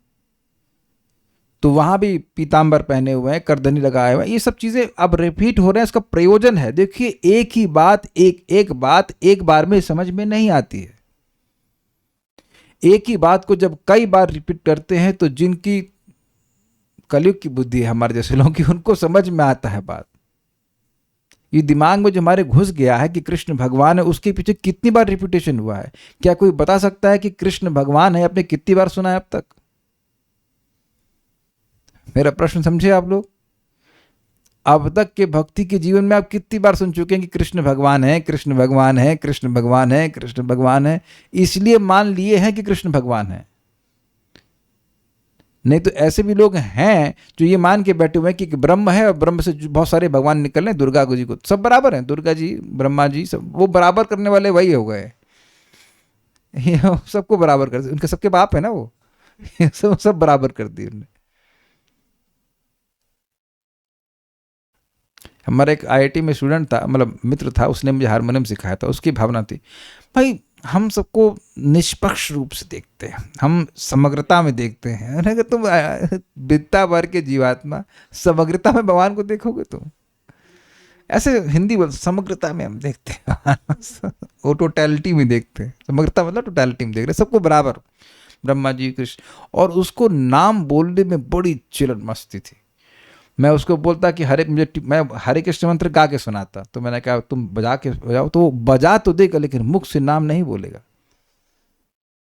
तो वहां भी पीतांबर पहने हुए हैं, करधनी लगाए हुए हैं, ये सब चीजें अब रिपीट हो रहे हैं। इसका प्रयोजन है, देखिए एक ही बात एक बार में समझ में नहीं आती है। एक ही बात को जब कई बार रिपीट करते हैं तो जिनकी कलयुग की बुद्धि है, हमारे जैसे लोगों की, उनको समझ में आता है बात। ये दिमाग में जो हमारे घुस गया है कि कृष्ण भगवान है, उसके पीछे कितनी बार रिपीटेशन हुआ है? क्या कोई बता सकता है कि कृष्ण भगवान है आपने कितनी बार सुना है अब तक? मेरा प्रश्न समझे आप लोग? अब तक के भक्ति के जीवन में आप कितनी बार सुन चुके हैं कि कृष्ण भगवान है, कृष्ण भगवान है, कृष्ण भगवान है, कृष्ण भगवान है? इसलिए मान लिए हैं कि कृष्ण भगवान है। नहीं तो ऐसे भी लोग हैं जो ये मान के बैठे हुए हैं कि ब्रह्म है और ब्रह्म से बहुत सारे भगवान निकल रहे हैं, दुर्गा जी को सब बराबर हैं, दुर्गा जी, ब्रह्मा जी, सब वो बराबर करने वाले वही हो गए। सबको बराबर कर, उनके सबके बाप है ना वो, सब बराबर कर दिए उन्होंने। हमारा एक आईआईटी में स्टूडेंट था, मतलब मित्र था, उसने मुझे हारमोनियम सिखाया था। उसकी भावना थी, भाई हम सबको निष्पक्ष रूप से देखते हैं, हम समग्रता में देखते हैं। अगर तुम बित्ता भर के जीवात्मा, समग्रता में भगवान को देखोगे तुम? ऐसे हिंदी बोल, समग्रता में हम देखते हैं, वो टोटलिटी में देखते हैं। समग्रता मतलब टोटलिटी में देख रहे, सबको बराबर, ब्रह्मा जी, कृष्ण। और उसको नाम बोलने में बड़ी चिल्लर मस्ती थी। मैं उसको बोलता कि मैं हरे कृष्ण मंत्र गा के सुनाता, तो मैंने कहा तुम बजाओ, तो वो बजा तो देगा लेकिन मुख से नाम नहीं बोलेगा।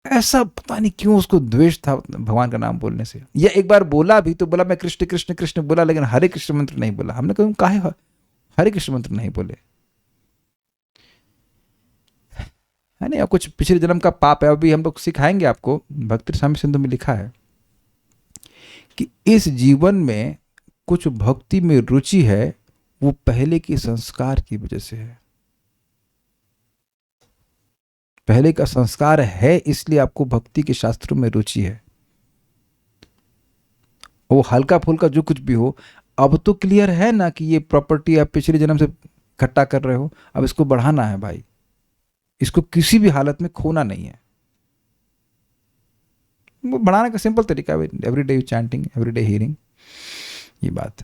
ऐसा पता नहीं क्यों उसको द्वेष था भगवान का नाम बोलने से। या एक बार बोला भी तो बोला मैं कृष्ण कृष्ण कृष्ण बोला, लेकिन हरे कृष्ण मंत्र नहीं बोला। हमने कहा काहे हरे कृष्ण मंत्र नहीं बोले? है नहीं, कुछ पिछले जन्म का पाप है। अभी हम लोग सिखाएंगे आपको, भक्ति रसायन सिंधु में लिखा है कि इस जीवन में कुछ भक्ति में रुचि है, वो पहले के संस्कार की वजह से है। पहले का संस्कार है, इसलिए आपको भक्ति के शास्त्रों में रुचि है। वो हल्का फुल्का जो कुछ भी हो, अब तो क्लियर है ना कि ये प्रॉपर्टी आप पिछले जन्म से इकट्ठा कर रहे हो, अब इसको बढ़ाना है भाई, इसको किसी भी हालत में खोना नहीं है। वो बढ़ाने का सिंपल तरीका है, every day chanting, every day hearing, ये बात।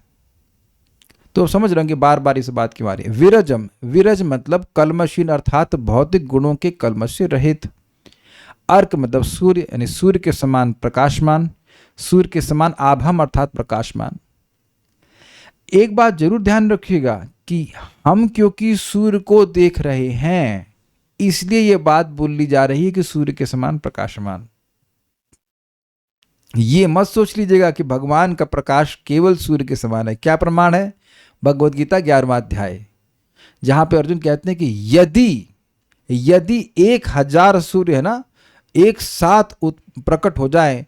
तो समझ रहे हैं बार बार इस बात की बारी। विरजम, विरज मतलब कलमशीन, अर्थात भौतिक गुणों के कलमश से रहित। अर्क मतलब सूर्य, यानी सूर्य के समान प्रकाशमान, सूर्य के समान आभम अर्थात प्रकाशमान। एक बात जरूर ध्यान रखिएगा कि हम क्योंकि सूर्य को देख रहे हैं, इसलिए यह बात बोली जा रही है कि सूर्य के समान प्रकाशमान। ये मत सोच लीजिएगा कि भगवान का प्रकाश केवल सूर्य के समान है। क्या प्रमाण है? भगवद गीता 11वां अध्याय, जहां पे अर्जुन कहते हैं कि यदि 1000 सूर्य है ना एक साथ प्रकट हो जाए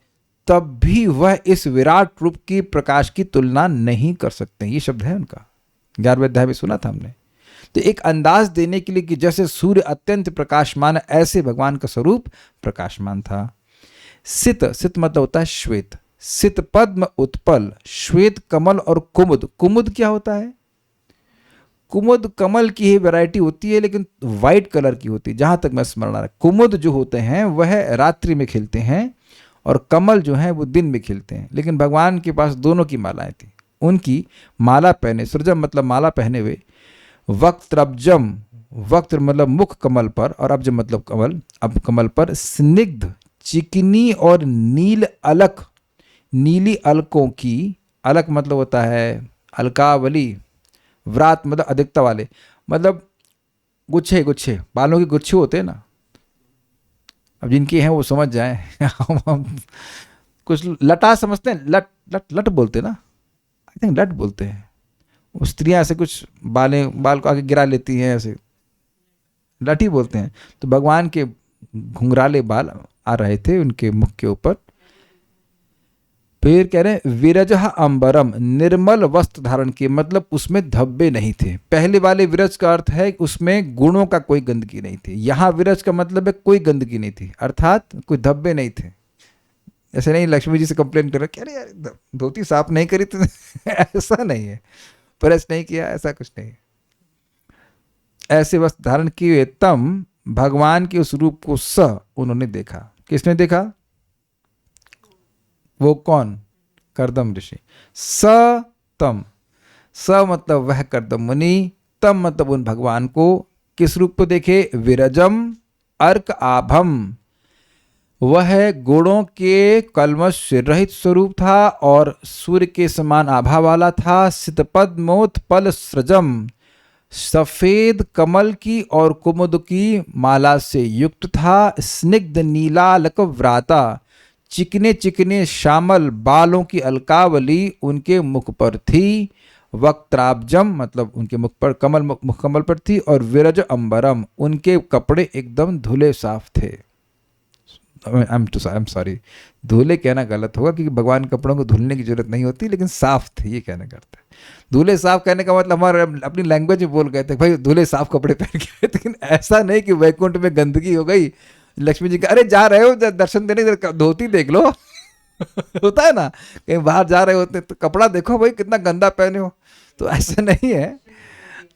तब भी वह इस विराट रूप की प्रकाश की तुलना नहीं कर सकते। ये शब्द है उनका, 11वें अध्याय में सुना था हमने। तो एक अंदाज देने के लिए कि जैसे सूर्य अत्यंत प्रकाशमान है, ऐसे भगवान का स्वरूप प्रकाशमान था। सित मतलब होता है श्वेत, सित पद्म उत्पल, श्वेत कमल और कुमुद। कुमुद क्या होता है? कुमुद कमल की ही वैरायटी होती है, लेकिन वाइट कलर की होती है जहां तक मैं स्मरण आ रहा है। कुमुद जो होते हैं वह रात्रि में खिलते हैं और कमल जो है वो दिन में खिलते हैं। लेकिन भगवान के पास दोनों की मालाएं थी। उनकी माला पहने, सृजम मतलब माला पहने हुए, वक्त्रब्जम, वक्त मतलब मुख कमल पर, और अब्ज मतलब कमल, अब कमल पर स्निग्ध चिकनी और नील अलक, नीली अलकों की, अलक मतलब होता है अलकावली, व्रात मतलब अधिकता वाले, मतलब गुच्छे गुच्छे, बालों के गुच्छे होते हैं ना। अब जिनके हैं वो समझ जाएं हम कुछ लटा समझते हैं, लट बोलते हैं ना, आई थिंक लट बोलते हैं। वो स्त्रियां ऐसे कुछ बाल को आगे गिरा लेती हैं, ऐसे लट ही बोलते हैं। तो भगवान के घुंघराले बाल आ रहे थे उनके मुख के ऊपर। फिर कह रहे हैं विरजः अंबरम, निर्मल वस्त्र धारण किए, मतलब उसमें धब्बे नहीं थे। पहले वाले विरज का अर्थ है उसमें गुणों का कोई गंदगी नहीं थी। यहाँ विरज का मतलब है कोई गंदगी नहीं थी, अर्थात कोई धब्बे नहीं थे। ऐसे नहीं लक्ष्मी जी से कंप्लेन कर रहे कि अरे यार धोती साफ नहीं करी तो ऐसा नहीं है, प्रेस नहीं किया, ऐसा कुछ नहीं। ऐसे वस्त्र धारण किए तम, भगवान के उस रूप को स उन्होंने देखा। किसने देखा? वो कौन? कर्दम ऋषि। स तम, स मतलब वह कर्दम मुनि, तम मतलब उन भगवान को किस रूप को देखे? विरजम अर्क आभम, वह गुणों के कलमश से रहित स्वरूप था और सूर्य के समान आभा वाला था। सितपद्मोत्पल सृजम, सफेद कमल की और कुमुद की माला से युक्त था। स्निग्ध नीलालक व्राता, चिकने चिकने श्यामल बालों की अलकावली उनके मुख पर थी। वक्त्राब्जम मतलब उनके मुख पर कमल, मुख कमल पर थी। और विरज अंबरम, उनके कपड़े एकदम धुले साफ थे। आई एम सॉरी, धुले कहना गलत होगा क्योंकि भगवान कपड़ों को धुलने की जरूरत नहीं होती, लेकिन साफ थे ये कहना करते हैं। धुले साफ कहने का मतलब हमारे अपनी लैंग्वेज में बोल गए थे भाई धुले साफ कपड़े पहन के, लेकिन ऐसा नहीं कि वैकुंठ में गंदगी हो गई, लक्ष्मी जी का अरे जा रहे हो दर्शन देने, धोती देख लो होता है ना, कहीं बाहर जा रहे होते तो कपड़ा देखो भाई कितना गंदा पहने हो, तो ऐसा नहीं है।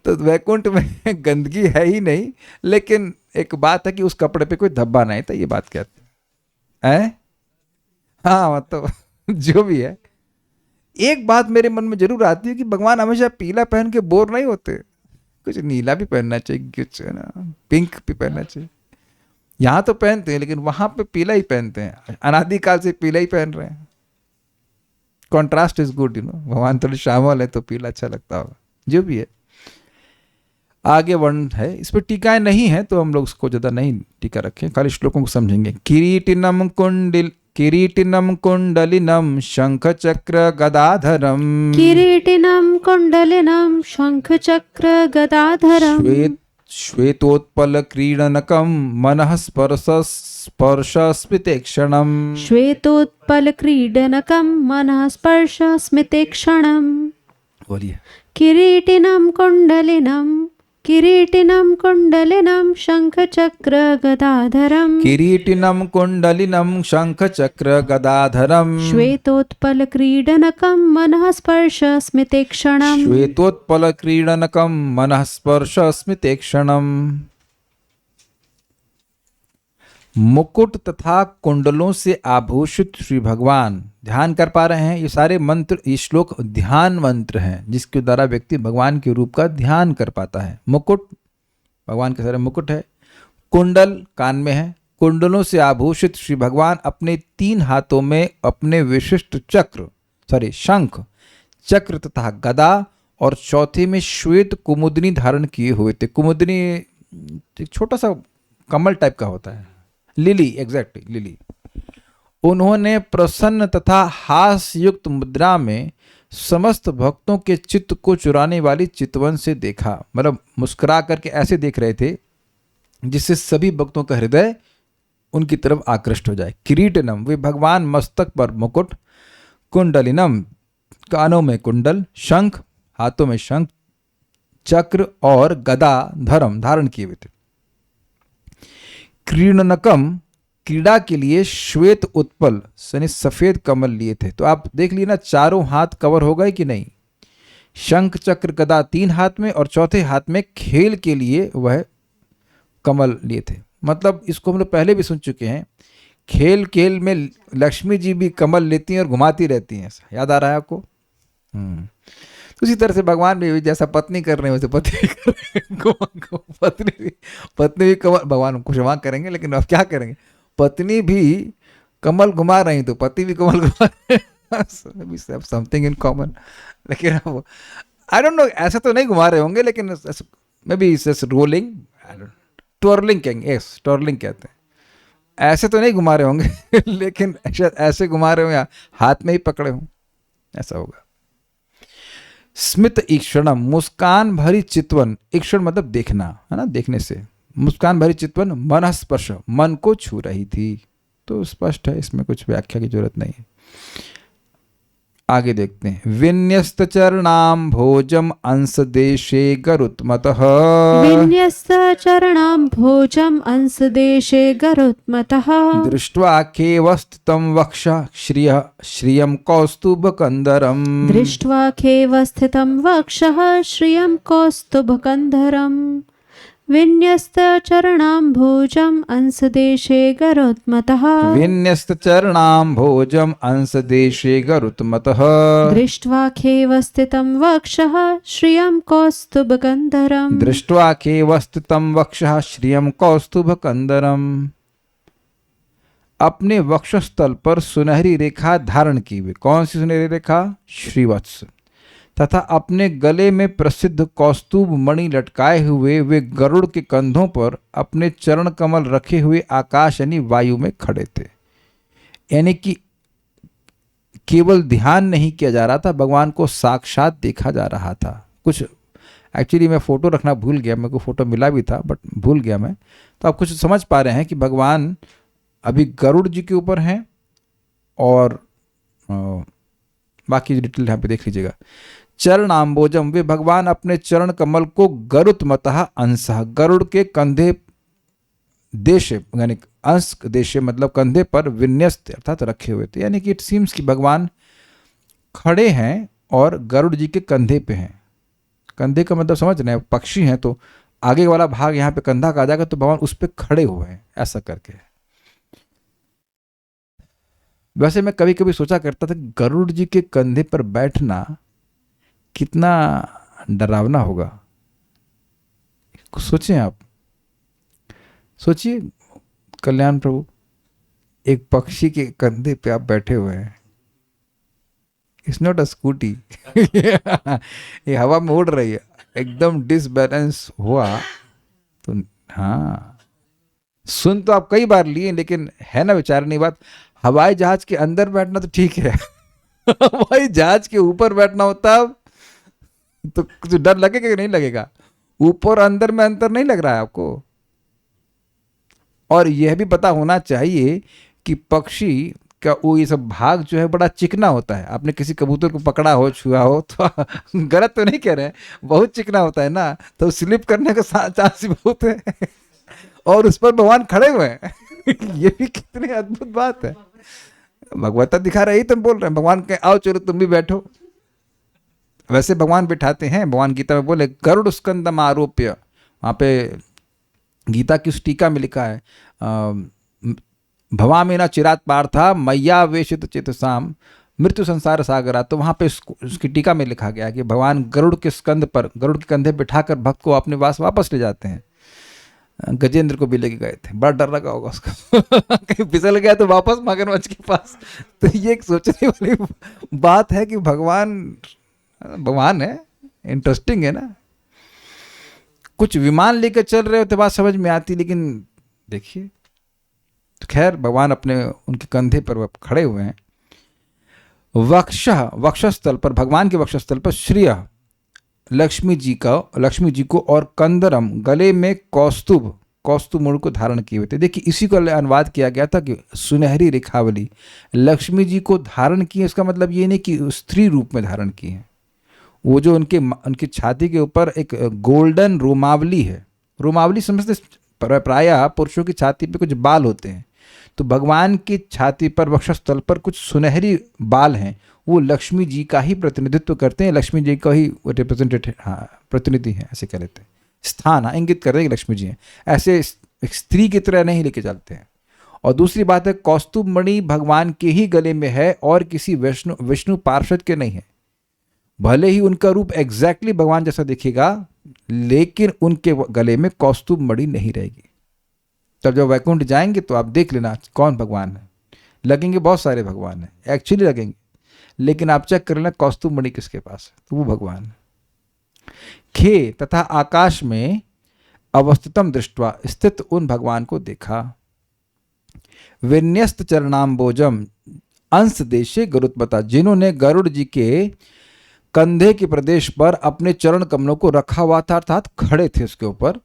तो वैकुंठ में गंदगी है ही नहीं, लेकिन एक बात है कि उस कपड़े पे कोई धब्बा नहीं था, ये बात कहते हैं। हाँ मतलब जो भी है, एक बात मेरे मन में जरूर आती है कि भगवान हमेशा पीला पहन के बोर नहीं होते, कुछ नीला भी पहनना चाहिए, कुछ है ना पिंक भी पहनना चाहिए। यहाँ तो पहनते हैं लेकिन वहां पे पीला ही पहनते हैं, अनादिकाल से पीला ही पहन रहे हैं। कॉन्ट्रास्ट इज गुड, भगवान थोड़े श्यामल है तो पीला अच्छा लगता होगा, जो भी है। आगे वर्ण है, इस पर टीकाएं नहीं है तो हम लोग उसको ज्यादा नहीं टीका रखें, खाली श्लोकों को समझेंगे। किरीटिनम कुंडलिनम शंख चक्र गदाधरम, किरीटिनं कुण्डलिनं शङ्खचक्र गदाधरम् श्वेतोत्पल क्रीडनकम मनः स्पर्शस्मितेक्षणम, श्वेतोत्पलक्रीडनकं मनः स्पर्शस्मितेक्षणम्। बोलिए। किरीटिनं कुण्डलिनं शङ्खचक्र गदाधरम्, किरीटिनम कुंडलिनम शंख चक्र गदाधरम, श्वेतोत्पलक्रीडनकं मनः स्पर्शस्मितेक्षणम्। श्वेतोत्पल क्रीडनकम मनः स्पर्शस्मितेक्षणम। मुकुट तथा कुंडलों से आभूषित श्री भगवान, ध्यान कर पा रहे हैं? ये सारे मंत्र, ये श्लोक ध्यान मंत्र हैं जिसके द्वारा व्यक्ति भगवान के रूप का ध्यान कर पाता है। मुकुट, भगवान के सारे मुकुट है। कुंडल कान में है। कुंडलों से आभूषित श्री भगवान अपने 3 हाथों में अपने विशिष्ट शंख चक्र तथा गदा और चौथे में श्वेत कुमुदनी धारण किए हुए थे। कुमुदनी एक छोटा सा कमल टाइप का होता है, लिली, एग्जैक्टली लिली। उन्होंने प्रसन्न तथा हास्य युक्त मुद्रा में समस्त भक्तों के चित्त को चुराने वाली चितवन से देखा। मतलब मुस्कुरा करके ऐसे देख रहे थे जिससे सभी भक्तों का हृदय उनकी तरफ आकृष्ट हो जाए। किरीटनम, वे भगवान मस्तक पर मुकुट, कुंडलिनम, कानों में कुंडल, शंख, हाथों में शंख, चक्र और गदा धारण किए हुए थे। क्रीडनकम, क्रीड़ा के लिए श्वेत उत्पल यानी सफेद कमल लिए थे। तो आप देख लिए ना, चारों हाथ कवर हो गए कि नहीं। शंख चक्र गदा 3 हाथ में और चौथे हाथ में खेल के लिए वह कमल लिए थे। मतलब इसको हम लोग पहले भी सुन चुके हैं, खेल खेल में लक्ष्मी जी भी कमल लेती हैं और घुमाती रहती हैं। याद आ रहा है आपको? तो इसी तरह से भगवान भी जैसा पत्नी कर रहे हैं वैसे पति भी कर रहे हैं। पत्नी भी कमल, भगवान को क्षमा करेंगे लेकिन अब क्या करेंगे, पत्नी भी कमल घुमा रही तो पति भी कमल घुमा रहे हैं। Something in common. लेकिन आई डोंट नो, ऐसा तो नहीं घुमा रहे होंगे, लेकिन मे बी रोलिंग, ट्वर्लिंग कहेंगे, यस ट्वर्लिंग कहते हैं। ऐसे तो नहीं घुमा रहे होंगे लेकिन शायद ऐसे घुमा रहे हो या हाथ में ही पकड़े हों, ऐसा होगा। स्मित ईक्षणम, मुस्कान भरी चितवन, ईक्षण मतलब देखना है ना, देखने से। मुस्कान भरी चितवन मन स्पर्श, मन को छू रही थी। तो स्पष्ट है, इसमें कुछ व्याख्या की जरूरत नहीं है। आगे देखते हैं। विन्यस्त चरणाम भोजम अंश देशे गरुत्मतः, विन्यस्त चरणाम भोजम अंश देशे गरुत्मतः, दृष्ट्वा खेवस्थितं वक्ष श्रियं कौस्तुभकन्दरम्, दृष्ट्वा खेवस्थितं वक्षः श्रियं कौस्तुभकन्धरम्, विन्यस्त चरणाम भोजम अंश देशे गरुत्मतः, विन्यस्त चरणाम भोजम अंश देशे गरुत्मतः, दृष्ट्वा खेवस्थितं वक्षः श्रियं कौस्तुभकन्धरम्, दृष्ट्वा खेवस्थितं वक्षः श्रियं कौस्तुभकन्दरम्। अपने वक्षस्थल पर सुनहरी रेखा धारण की हुई। कौन सी सुनहरी रेखा? श्रीवत्स। तथा अपने गले में प्रसिद्ध कौस्तुभ मणि लटकाए हुए वे गरुड़ के कंधों पर अपने चरण कमल रखे हुए आकाश यानी वायु में खड़े थे। यानी कि केवल ध्यान नहीं किया जा रहा था, भगवान को साक्षात देखा जा रहा था। कुछ एक्चुअली मैं फ़ोटो रखना भूल गया, मेरे को फ़ोटो मिला भी था बट भूल गया मैं। तो आप कुछ समझ पा रहे हैं कि भगवान अभी गरुड़ जी के ऊपर हैं और बाकी डिटेल यहाँ पे देख लीजिएगा। चरणाम्बोजम, वे भगवान अपने चरण कमल को गरुत्मतः अंशः, गरुड़ के कंधे देशे यानी अंश देशे मतलब कंधे पर विन्यस्त अर्थात रखे हुए थे। यानी कि इट सीम्स कि भगवान खड़े हैं और गरुड़ जी के कंधे पे हैं। कंधे का मतलब समझ रहे हैं, पक्षी हैं तो आगे वाला भाग यहाँ पे कंधा का आ जाएगा, तो भगवान उस पर खड़े हुए हैं ऐसा करके। वैसे मैं कभी कभी सोचा करता था गरुड़ जी के कंधे पर बैठना कितना डरावना होगा। सोचें आप, सोचिए कल्याण प्रभु, एक पक्षी के कंधे पे आप बैठे हुए हैं। इट्स नॉट अ स्कूटी ये हवा में उड़ रही है, एकदम डिसबैलेंस हुआ तो हाँ, सुन तो आप कई बार लिए, लेकिन है ना विचारनी बात, हवाई जहाज के अंदर बैठना तो ठीक है हवाई जहाज के ऊपर बैठना होता तो कुछ डर लगेगा कि नहीं लगेगा? ऊपर अंदर में अंतर नहीं लग रहा है आपको? और यह भी पता होना चाहिए कि पक्षी का वो ये सब भाग जो है बड़ा चिकना होता है। आपने किसी कबूतर को पकड़ा हो, छुआ हो तो गलत तो नहीं कह रहे हैं, बहुत चिकना होता है ना, तो स्लिप करने का चांस बहुत है और उस पर भगवान खड़े हुए हैं ये भी कितनी अद्भुत बात है। भगवता दिखा रहे ही तुम बोल रहे हैं, भगवान कहे आओ चलो तुम भी बैठो। वैसे भगवान बिठाते हैं, भगवान गीता में बोले गरुड़ स्कंदम आरोप्य, वहाँ पे गीता की उस टीका में लिखा है भवामी न चिरात पार्था मैया वेशित चेतसाम मृत्यु संसार सागरा। तो वहाँ पे उसकी टीका में लिखा गया कि भगवान गरुड़ के स्कंद पर, गरुड़ के कंधे बिठाकर भक्त को अपने पास वापस ले जाते हैं। गजेंद्र को भी लेके गए थे, बड़ा डर लगा होगा उसको कहीं फिसल गया तो वापस मगरमच्छ के पास। तो ये एक सोचने वाली बात है कि भगवान है, इंटरेस्टिंग है ना। कुछ विमान लेकर चल रहे होते बात समझ में आती, लेकिन देखिए खैर भगवान अपने उनके कंधे पर खड़े हुए हैं। वक्षस्थल पर, भगवान के वक्षस्थल पर श्रिय लक्ष्मी जी को और कंदरम गले में कौस्तुभ मूल को धारण किए हुए थे। देखिए इसी को अनुवाद किया गया था कि सुनहरी रेखावली लक्ष्मी जी को धारण की है। इसका मतलब ये नहीं कि स्त्री रूप में धारण की है। वो जो उनकी छाती के ऊपर एक गोल्डन रोमावली है। रोमावली समझते, प्रायः पुरुषों की छाती पे कुछ बाल होते हैं, तो भगवान की छाती पर वक्षस्थल पर कुछ सुनहरी बाल हैं। वो लक्ष्मी जी का ही प्रतिनिधित्व करते हैं, लक्ष्मी जी का ही रिप्रेजेंटेटिव, प्रतिनिधि हैं, ऐसे कह लेते हैं। स्थान इंगित कर रहे हैं कि लक्ष्मी जी हैं, ऐसे एक स्त्री की तरह नहीं लेके चलते हैं। और दूसरी बात है, कौस्तुभ मणि भगवान के ही गले में है और किसी विष्णु पार्षद के नहीं है। भले ही उनका रूप एग्जैक्टली भगवान जैसा दिखेगा, लेकिन उनके गले में कौस्तुभ मणि नहीं रहेगी। तब जब वैकुंठ जाएंगे तो आप देख लेना कौन भगवान है। लगेंगे बहुत सारे भगवान हैं, एक्चुअली लगेंगे, लेकिन आप चेक कर लेना कौस्तुभ मणि किसके पास है, तो वो भगवान है। खे तथा आकाश में अवस्थितम दृष्टवा, स्थित उन भगवान को देखा। विन्यस्त चरणाम्बोजम अंश देशे गरुत्मता, जिन्होंने गरुड़ जी के कंधे के प्रदेश पर अपने चरण कमलों को रखा हुआ था, अर्थात खड़े थे उसके ऊपर।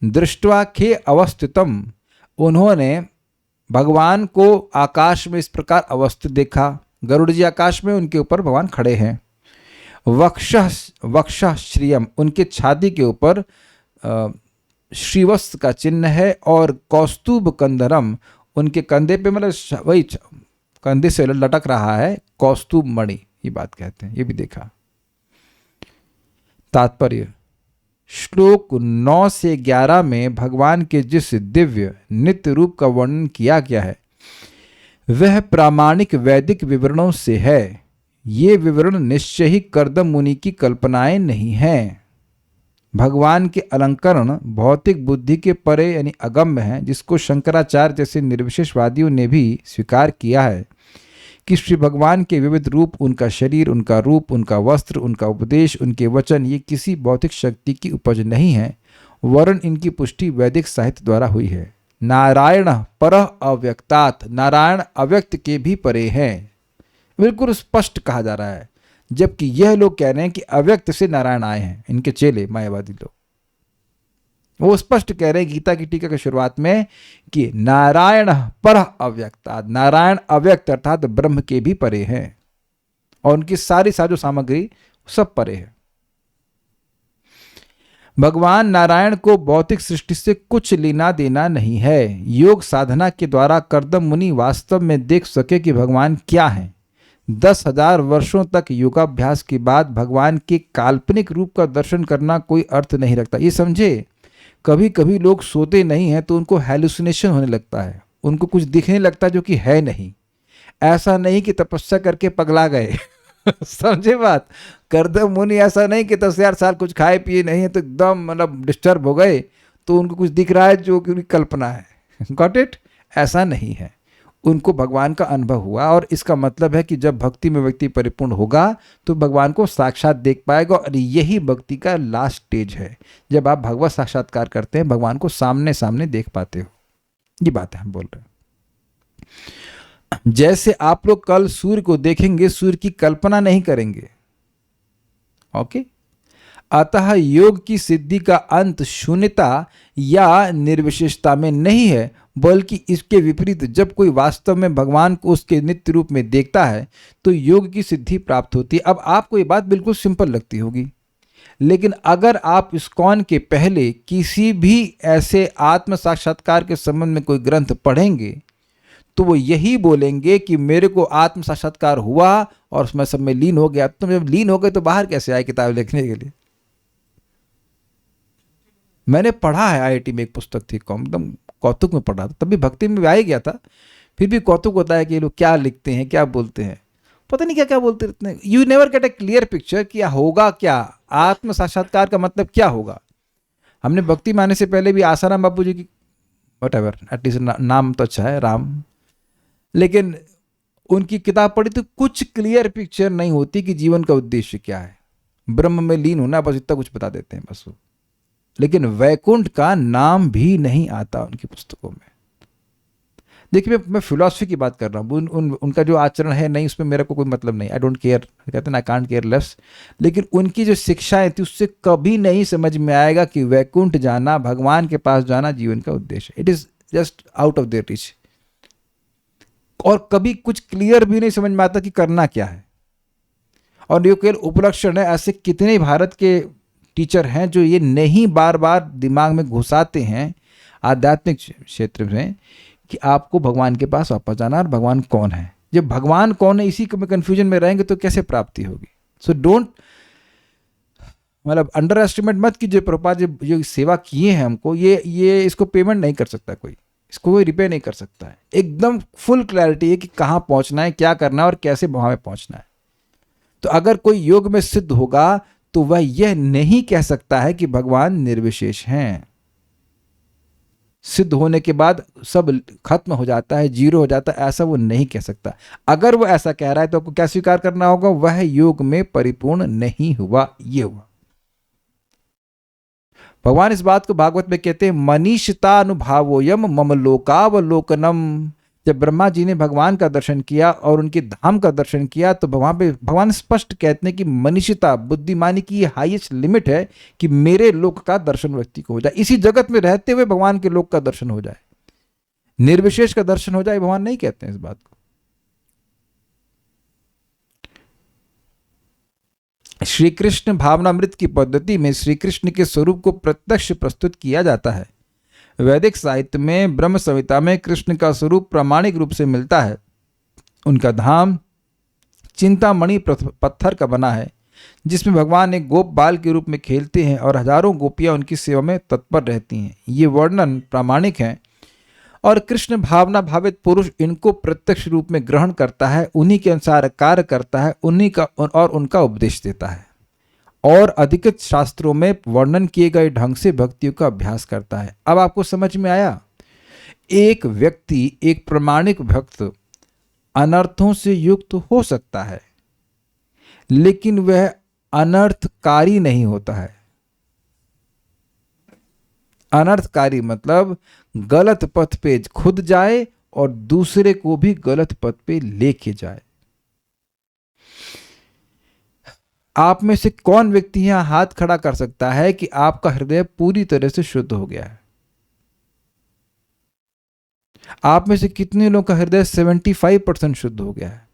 दृष्टवा खे अवस्थितम, उन्होंने भगवान को आकाश में इस प्रकार अवस्थित देखा। गरुड़ जी आकाश में, उनके ऊपर भगवान खड़े हैं। वक्षः श्रियम, उनके छाती के ऊपर श्रीवस्त्र का चिन्ह है। और कौस्तुभ कंदरम, उनके कंधे पे मतलब वही कंधे से लटक रहा है कौस्तुभ मणि, ये बात कहते हैं। ये भी देखा। तात्पर्य, श्लोक 9 से 11 में भगवान के जिस दिव्य नित्य रूप का वर्णन किया गया है वह प्रामाणिक वैदिक विवरणों से है। ये विवरण निश्चय ही कर्दम मुनि की कल्पनाएं नहीं हैं। भगवान के अलंकरण भौतिक बुद्धि के परे यानी अगम्य हैं, जिसको शंकराचार्य जैसे निर्विशेषवादियों ने भी स्वीकार किया है कि श्री भगवान के विविध रूप, उनका शरीर, उनका रूप, उनका वस्त्र, उनका उपदेश, उनके वचन, ये किसी भौतिक शक्ति की उपज नहीं है, वरन इनकी पुष्टि वैदिक साहित्य द्वारा हुई है। नारायण परः अव्यक्तात्, नारायण अव्यक्त के भी परे हैं, बिल्कुल स्पष्ट कहा जा रहा है। जबकि यह लोग कह रहे हैं कि अव्यक्त से नारायण आए हैं, इनके चेले मायावादी लोग, वो स्पष्ट कह रहे हैं गीता की टीका की शुरुआत में कि नारायण परः अव्यक्तात्, नारायण अव्यक्त अर्थात ब्रह्म के भी परे हैं, और उनकी सारी साजो सामग्री सब परे है। भगवान नारायण को भौतिक सृष्टि से कुछ लेना देना नहीं है। योग साधना के द्वारा कर्दम मुनि वास्तव में देख सके कि भगवान क्या है। 10,000 वर्षों तक योगाभ्यास के बाद भगवान के काल्पनिक रूप का दर्शन करना कोई अर्थ नहीं रखता। ये समझे, कभी कभी लोग सोते नहीं हैं तो उनको हैलुसिनेशन होने लगता है, उनको कुछ दिखने लगता है जो कि है नहीं। ऐसा नहीं कि तपस्या करके पगला गए समझे बात। कर्दम मुनि ऐसा नहीं कि 10,000 साल कुछ खाए पिए नहीं है तो एकदम मतलब डिस्टर्ब हो गए तो उनको कुछ दिख रहा है जो कि उनकी कल्पना है। Got it? ऐसा नहीं है, उनको भगवान का अनुभव हुआ। और इसका मतलब है कि जब भक्ति में व्यक्ति परिपूर्ण होगा तो भगवान को साक्षात देख पाएगा, और यही भक्ति का लास्ट स्टेज है। जब आप भगवत साक्षात्कार करते हैं, भगवान को सामने सामने देख पाते हो। ये बात है हम बोल रहे हैं। जैसे आप लोग कल सूर्य को देखेंगे, सूर्य की कल्पना नहीं करेंगे। ओके? अतः योग की सिद्धि का अंत शून्यता या निर्विशेषता में नहीं है, बल्कि इसके विपरीत जब कोई वास्तव में भगवान को उसके नित्य रूप में देखता है तो योग की सिद्धि प्राप्त होती है। अब आपको ये बात बिल्कुल सिंपल लगती होगी, लेकिन अगर आप इस्कॉन के पहले किसी भी ऐसे आत्म साक्षात्कार के संबंध में कोई ग्रंथ पढ़ेंगे तो वो यही बोलेंगे कि मेरे को आत्म साक्षात्कार हुआ और उसमें सब में लीन हो गया। तुम जब लीन हो गए तो बाहर कैसे आए किताब लिखने के लिए? मैंने पढ़ा है, आईआईटी में एक पुस्तक थी, एकदम कौतुक में पढ़ा था, तभी भक्ति में भी आ ही गया था, फिर भी कौतुक होता है कि ये लोग क्या लिखते हैं, क्या बोलते हैं, पता नहीं क्या क्या बोलते रहते हैं। You never get A clear picture कि होगा क्या, आत्म साक्षात्कार का मतलब क्या होगा। हमने भक्ति माने से पहले भी आसाराम बापू जी की वटएवर, एटलीस्ट नाम तो अच्छा है राम, लेकिन उनकी किताब पढ़ी तो कुछ क्लियर पिक्चर नहीं होती कि जीवन का उद्देश्य क्या है। ब्रह्म में लीन होना, बस इतना कुछ बता देते हैं बस वो, लेकिन वैकुंठ का नाम भी नहीं आता उनकी पुस्तकों में। देखिए मैं फिलॉसफी की बात कर रहा हूँ, उनका जो आचरण है नहीं उसमें मेरा को कोई मतलब नहीं, आई डोंट केयर, कहते हैं ना आई कांट केयर लेस। लेकिन उनकी जो शिक्षाएं थी उससे कभी नहीं समझ में आएगा कि वैकुंठ जाना, भगवान के पास जाना जीवन का उद्देश्य। It is just out of their reach. और कभी कुछ क्लियर भी नहीं समझ में आता कि करना क्या है। और ये केवल उपलक्षण है, ऐसे कितने भारत के टीचर हैं जो ये नहीं बार बार दिमाग में घुसाते हैं आध्यात्मिक क्षेत्र में कि आपको भगवान के पास वापस जाना, और भगवान कौन है। जब भगवान कौन है इसी में कंफ्यूजन में रहेंगे तो कैसे प्राप्ति होगी। सो डोंट, मतलब अंडर एस्टिमेट मत कीजिए। प्रभुपाद जो सेवा किए हैं हमको, ये इसको पेमेंट नहीं कर सकता कोई, इसको कोई रिपे नहीं कर सकता है। एकदम फुल क्लैरिटी है कि कहाँ पहुंचना है, क्या करना है और कैसे वहां में पहुंचना है। तो अगर कोई योग में सिद्ध होगा तो वह यह नहीं कह सकता है कि भगवान निर्विशेष हैं। सिद्ध होने के बाद सब खत्म हो जाता है, जीरो हो जाता है, ऐसा वो नहीं कह सकता। अगर वो ऐसा कह रहा है तो आपको क्या स्वीकार करना होगा, वह योग में परिपूर्ण नहीं हुआ, ये हुआ। भगवान इस बात को भागवत में कहते हैं, मनीषिता अनुभावोयम मम लोकावलोकनम। जब ब्रह्मा जी ने भगवान का दर्शन किया और उनके धाम का दर्शन किया तो वहां पे भगवान स्पष्ट कहते हैं कि मनीषिता, बुद्धिमानी की ये हाईएस्ट लिमिट है कि मेरे लोक का दर्शन व्यक्ति को हो जाए, इसी जगत में रहते हुए भगवान के लोक का दर्शन हो जाए, निर्विशेष का दर्शन हो जाए। भगवान नहीं कहते हैं इस बात को। श्री कृष्ण भावनामृत की पद्धति में श्री कृष्ण के स्वरूप को प्रत्यक्ष प्रस्तुत किया जाता है। वैदिक साहित्य में ब्रह्म संहिता में कृष्ण का स्वरूप प्रामाणिक रूप से मिलता है। उनका धाम चिंतामणि पत्थर का बना है, जिसमें भगवान एक गोप बाल के रूप में खेलते हैं और हजारों गोपियां उनकी सेवा में तत्पर रहती हैं। ये वर्णन प्रामाणिक है और कृष्ण भावना भावित पुरुष इनको प्रत्यक्ष रूप में ग्रहण करता है, उन्हीं के अनुसार कार्य करता है, उन्हीं का और उनका उपदेश देता है और अधिकृत शास्त्रों में वर्णन किए गए ढंग से भक्तियों का अभ्यास करता है। अब आपको समझ में आया, एक व्यक्ति, एक प्रामाणिक भक्त अनर्थों से युक्त हो सकता है लेकिन वह अनर्थकारी नहीं होता है। अनर्थकारी मतलब गलत पथ पे खुद जाए और दूसरे को भी गलत पथ पे लेके जाए। आप में से कौन व्यक्ति यहां हाथ खड़ा कर सकता है कि आपका हृदय पूरी तरह से शुद्ध हो गया है? आप में से कितने लोगों का हृदय 75% शुद्ध हो गया है?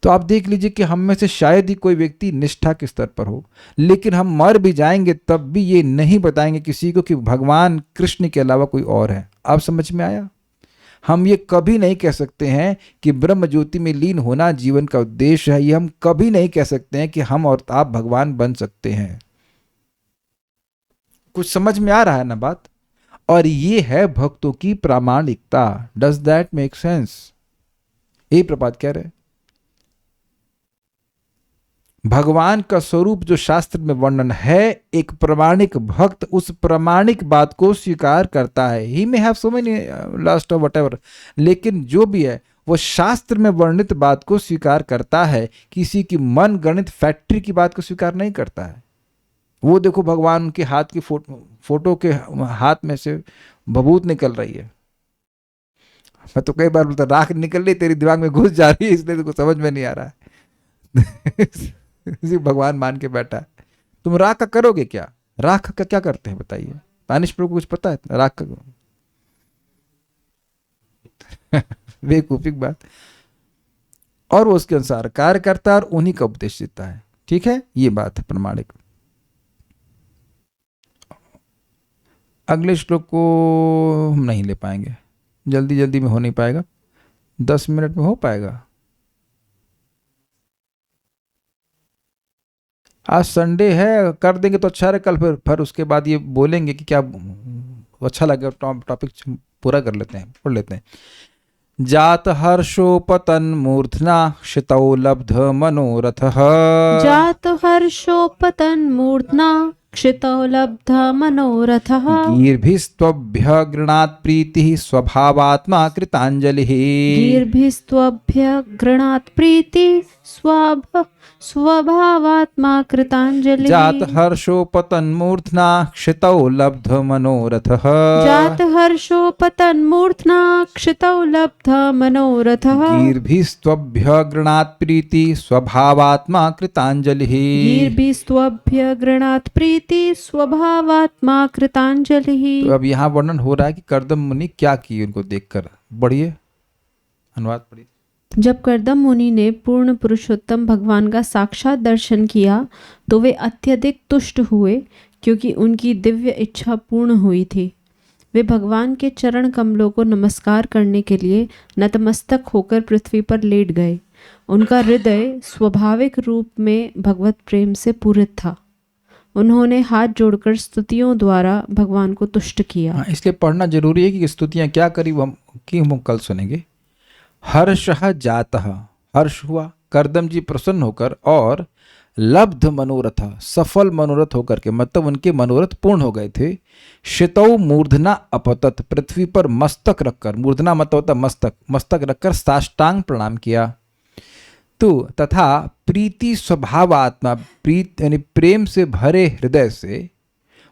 तो आप देख लीजिए कि हम में से शायद ही कोई व्यक्ति निष्ठा के स्तर पर हो, लेकिन हम मर भी जाएंगे तब भी ये नहीं बताएंगे किसी को कि भगवान कृष्ण के अलावा कोई और है। आप समझ में आया? हम ये कभी नहीं कह सकते हैं कि ब्रह्म ज्योति में लीन होना जीवन का उद्देश्य है। ये हम कभी नहीं कह सकते हैं कि हम और आप भगवान बन सकते हैं। कुछ समझ में आ रहा है ना बात? और ये है भक्तों की प्रामाणिकता। Does that make sense? यही प्रपात कह रहे। भगवान का स्वरूप जो शास्त्र में वर्णन है, एक प्रामाणिक भक्त उस प्रामाणिक बात को स्वीकार करता है। He may have so many lust और व्हाटएवर, लेकिन जो भी है वो शास्त्र में वर्णित बात को स्वीकार करता है, किसी की मन गणित फैक्ट्री की बात को स्वीकार नहीं करता है। वो देखो भगवान के हाथ की फोटो के हाथ में से भभूत निकल रही है। मैं तो कई बार बोलता राख निकल रही, तेरी दिमाग में घुस जा रही है, इसलिए तुमको समझ में नहीं आ रहा है। इसी भगवान मान के बैठा है। तुम राख का करोगे क्या? राख का क्या करते हैं बताइए? दानिश प्रभु को कुछ पता है राख का? बेवकूफी की बात। और वो उसके अनुसार कार्य करता है और उन्हीं का उपदेश देता है। ठीक है, ये बात है प्रमाणिक। अगले श्लोक को हम नहीं ले पाएंगे, जल्दी जल्दी में हो नहीं पाएगा। 10 मिनट में हो पाएगा? आज संडे है, कर देंगे तो अच्छा है। कल फिर उसके बाद ये बोलेंगे कि क्या अच्छा लगे, टॉपिक पूरा कर लेते हैं, पढ़ लेते हैं। जात हर्षोपतन मूर्धना क्षितौ लब्ध मनोरथः। जात हर्षोपतन मूर्धना क्षितौ लब्ध मनोरथः। गीर्भिस्त्वभ्य गृणात् प्रीतिः स्वभावात्मा कृताञ्जलिः। गीर्भिस्त्वभ्य गृणात् प्रीति स्वभावात्मा कृतांजलि जात हर्षोपतन्मूर्ध्ना क्षितौ लब्ध मनोरथः जात हर्षोपतन्मूर्ध्ना क्षितौ लब्ध मनोरथः गीर्भिस्त्वभ्य गृणात् प्रीति स्वभावात्मा कृतांजलिः। गीर्भिस्त्वभ्य गृणात् प्रीति स्वभावात्मा कृतांजलि। तो अब यहाँ वर्णन हो रहा है कि कर्दम मुनि क्या किए उनको देखकर। बढ़िए, अनुवाद पढ़िए। जब कर्दम मुनि ने पूर्ण पुरुषोत्तम भगवान का साक्षात दर्शन किया तो वे अत्यधिक तुष्ट हुए, क्योंकि उनकी दिव्य इच्छा पूर्ण हुई थी। वे भगवान के चरण कमलों को नमस्कार करने के लिए नतमस्तक होकर पृथ्वी पर लेट गए। उनका हृदय स्वाभाविक रूप में भगवत प्रेम से पूरित था। उन्होंने हाथ जोड़कर स्तुतियों द्वारा भगवान को तुष्ट किया। हाँ, इसलिए पढ़ना जरूरी है कि स्तुतियाँ क्या करी वो हम कल सुनेंगे। हर्षः जातः, हर्ष हुआ, कर्दम जी प्रसन्न होकर, और लब्ध मनोरथ, सफल मनोरथ होकर के, मतलब उनके मनोरथ पूर्ण हो गए थे। शितौ मूर्धना अपतत, पृथ्वी पर मस्तक रखकर, मूर्धना मतलब होता मस्तक, मस्तक रखकर साष्टांग प्रणाम किया। तो तथा प्रीति स्वभावात्मा, प्रीत यानी प्रेम से भरे हृदय से,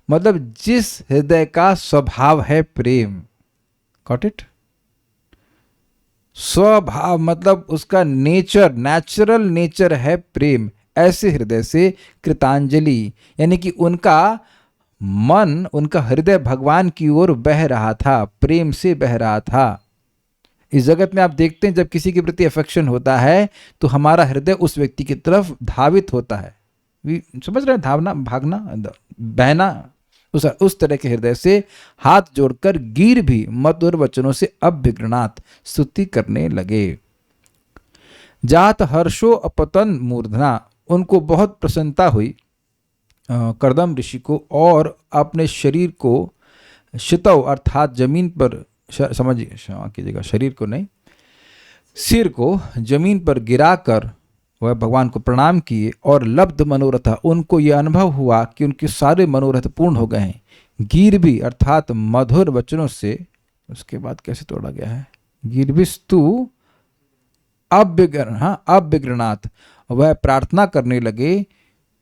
मतलब जिस हृदय का स्वभाव है प्रेम, गॉट इट। स्वभाव मतलब उसका नेचर, नेचुरल नेचर है प्रेम, ऐसे हृदय से कृतांजलि, यानी कि उनका मन, उनका हृदय भगवान की ओर बह रहा था, प्रेम से बह रहा था। इस जगत में आप देखते हैं जब किसी के प्रति अफेक्शन होता है तो हमारा हृदय उस व्यक्ति की तरफ धावित होता है। समझ रहे हैं, धावना, भागना, बहना, उस तरह के हृदय से हाथ जोड़कर गिर भी मधुर वचनों से अभ्यगृणात स्तुति करने लगे। जात हर्षो अपतन मूर्धना, उनको बहुत प्रसन्नता हुई कर्दम ऋषि को, और अपने शरीर को शितव अर्थात जमीन पर, समझिए क्षमा कीजिएगा, शरीर को नहीं, सिर को जमीन पर गिराकर वह भगवान को प्रणाम किए। और लब्ध मनोरथ, उनको यह अनुभव हुआ कि उनके सारे मनोरथ पूर्ण हो गए हैं। गीर भी अर्थात मधुर वचनों से, उसके बाद कैसे तोड़ा गया है, गीर्भिस्तु अभ्यगृणात, वह प्रार्थना करने लगे।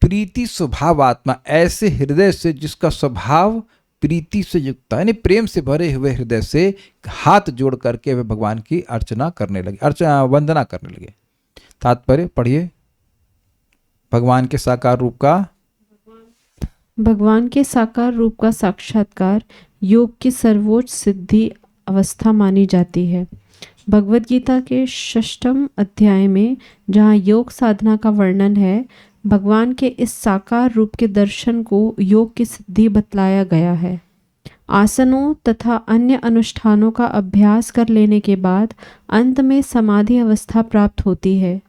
प्रीति स्वभावात्मा, ऐसे हृदय से जिसका स्वभाव प्रीति से युक्त है, यानी प्रेम से भरे हुए हृदय से हाथ जोड़ करके वे भगवान की अर्चना करने लगे, वंदना करने लगे। तात्पर्य पढ़िए। भगवान के साकार रूप का, भगवान के साकार रूप का साक्षात्कार योग की सर्वोच्च सिद्धि अवस्था मानी जाती है। भगवद गीता के 6वें अध्याय में जहाँ योग साधना का वर्णन है, भगवान के इस साकार रूप के दर्शन को योग की सिद्धि बतलाया गया है। आसनों तथा अन्य अनुष्ठानों का अभ्यास कर लेने के बाद अंत में समाधि अवस्था प्राप्त होती है।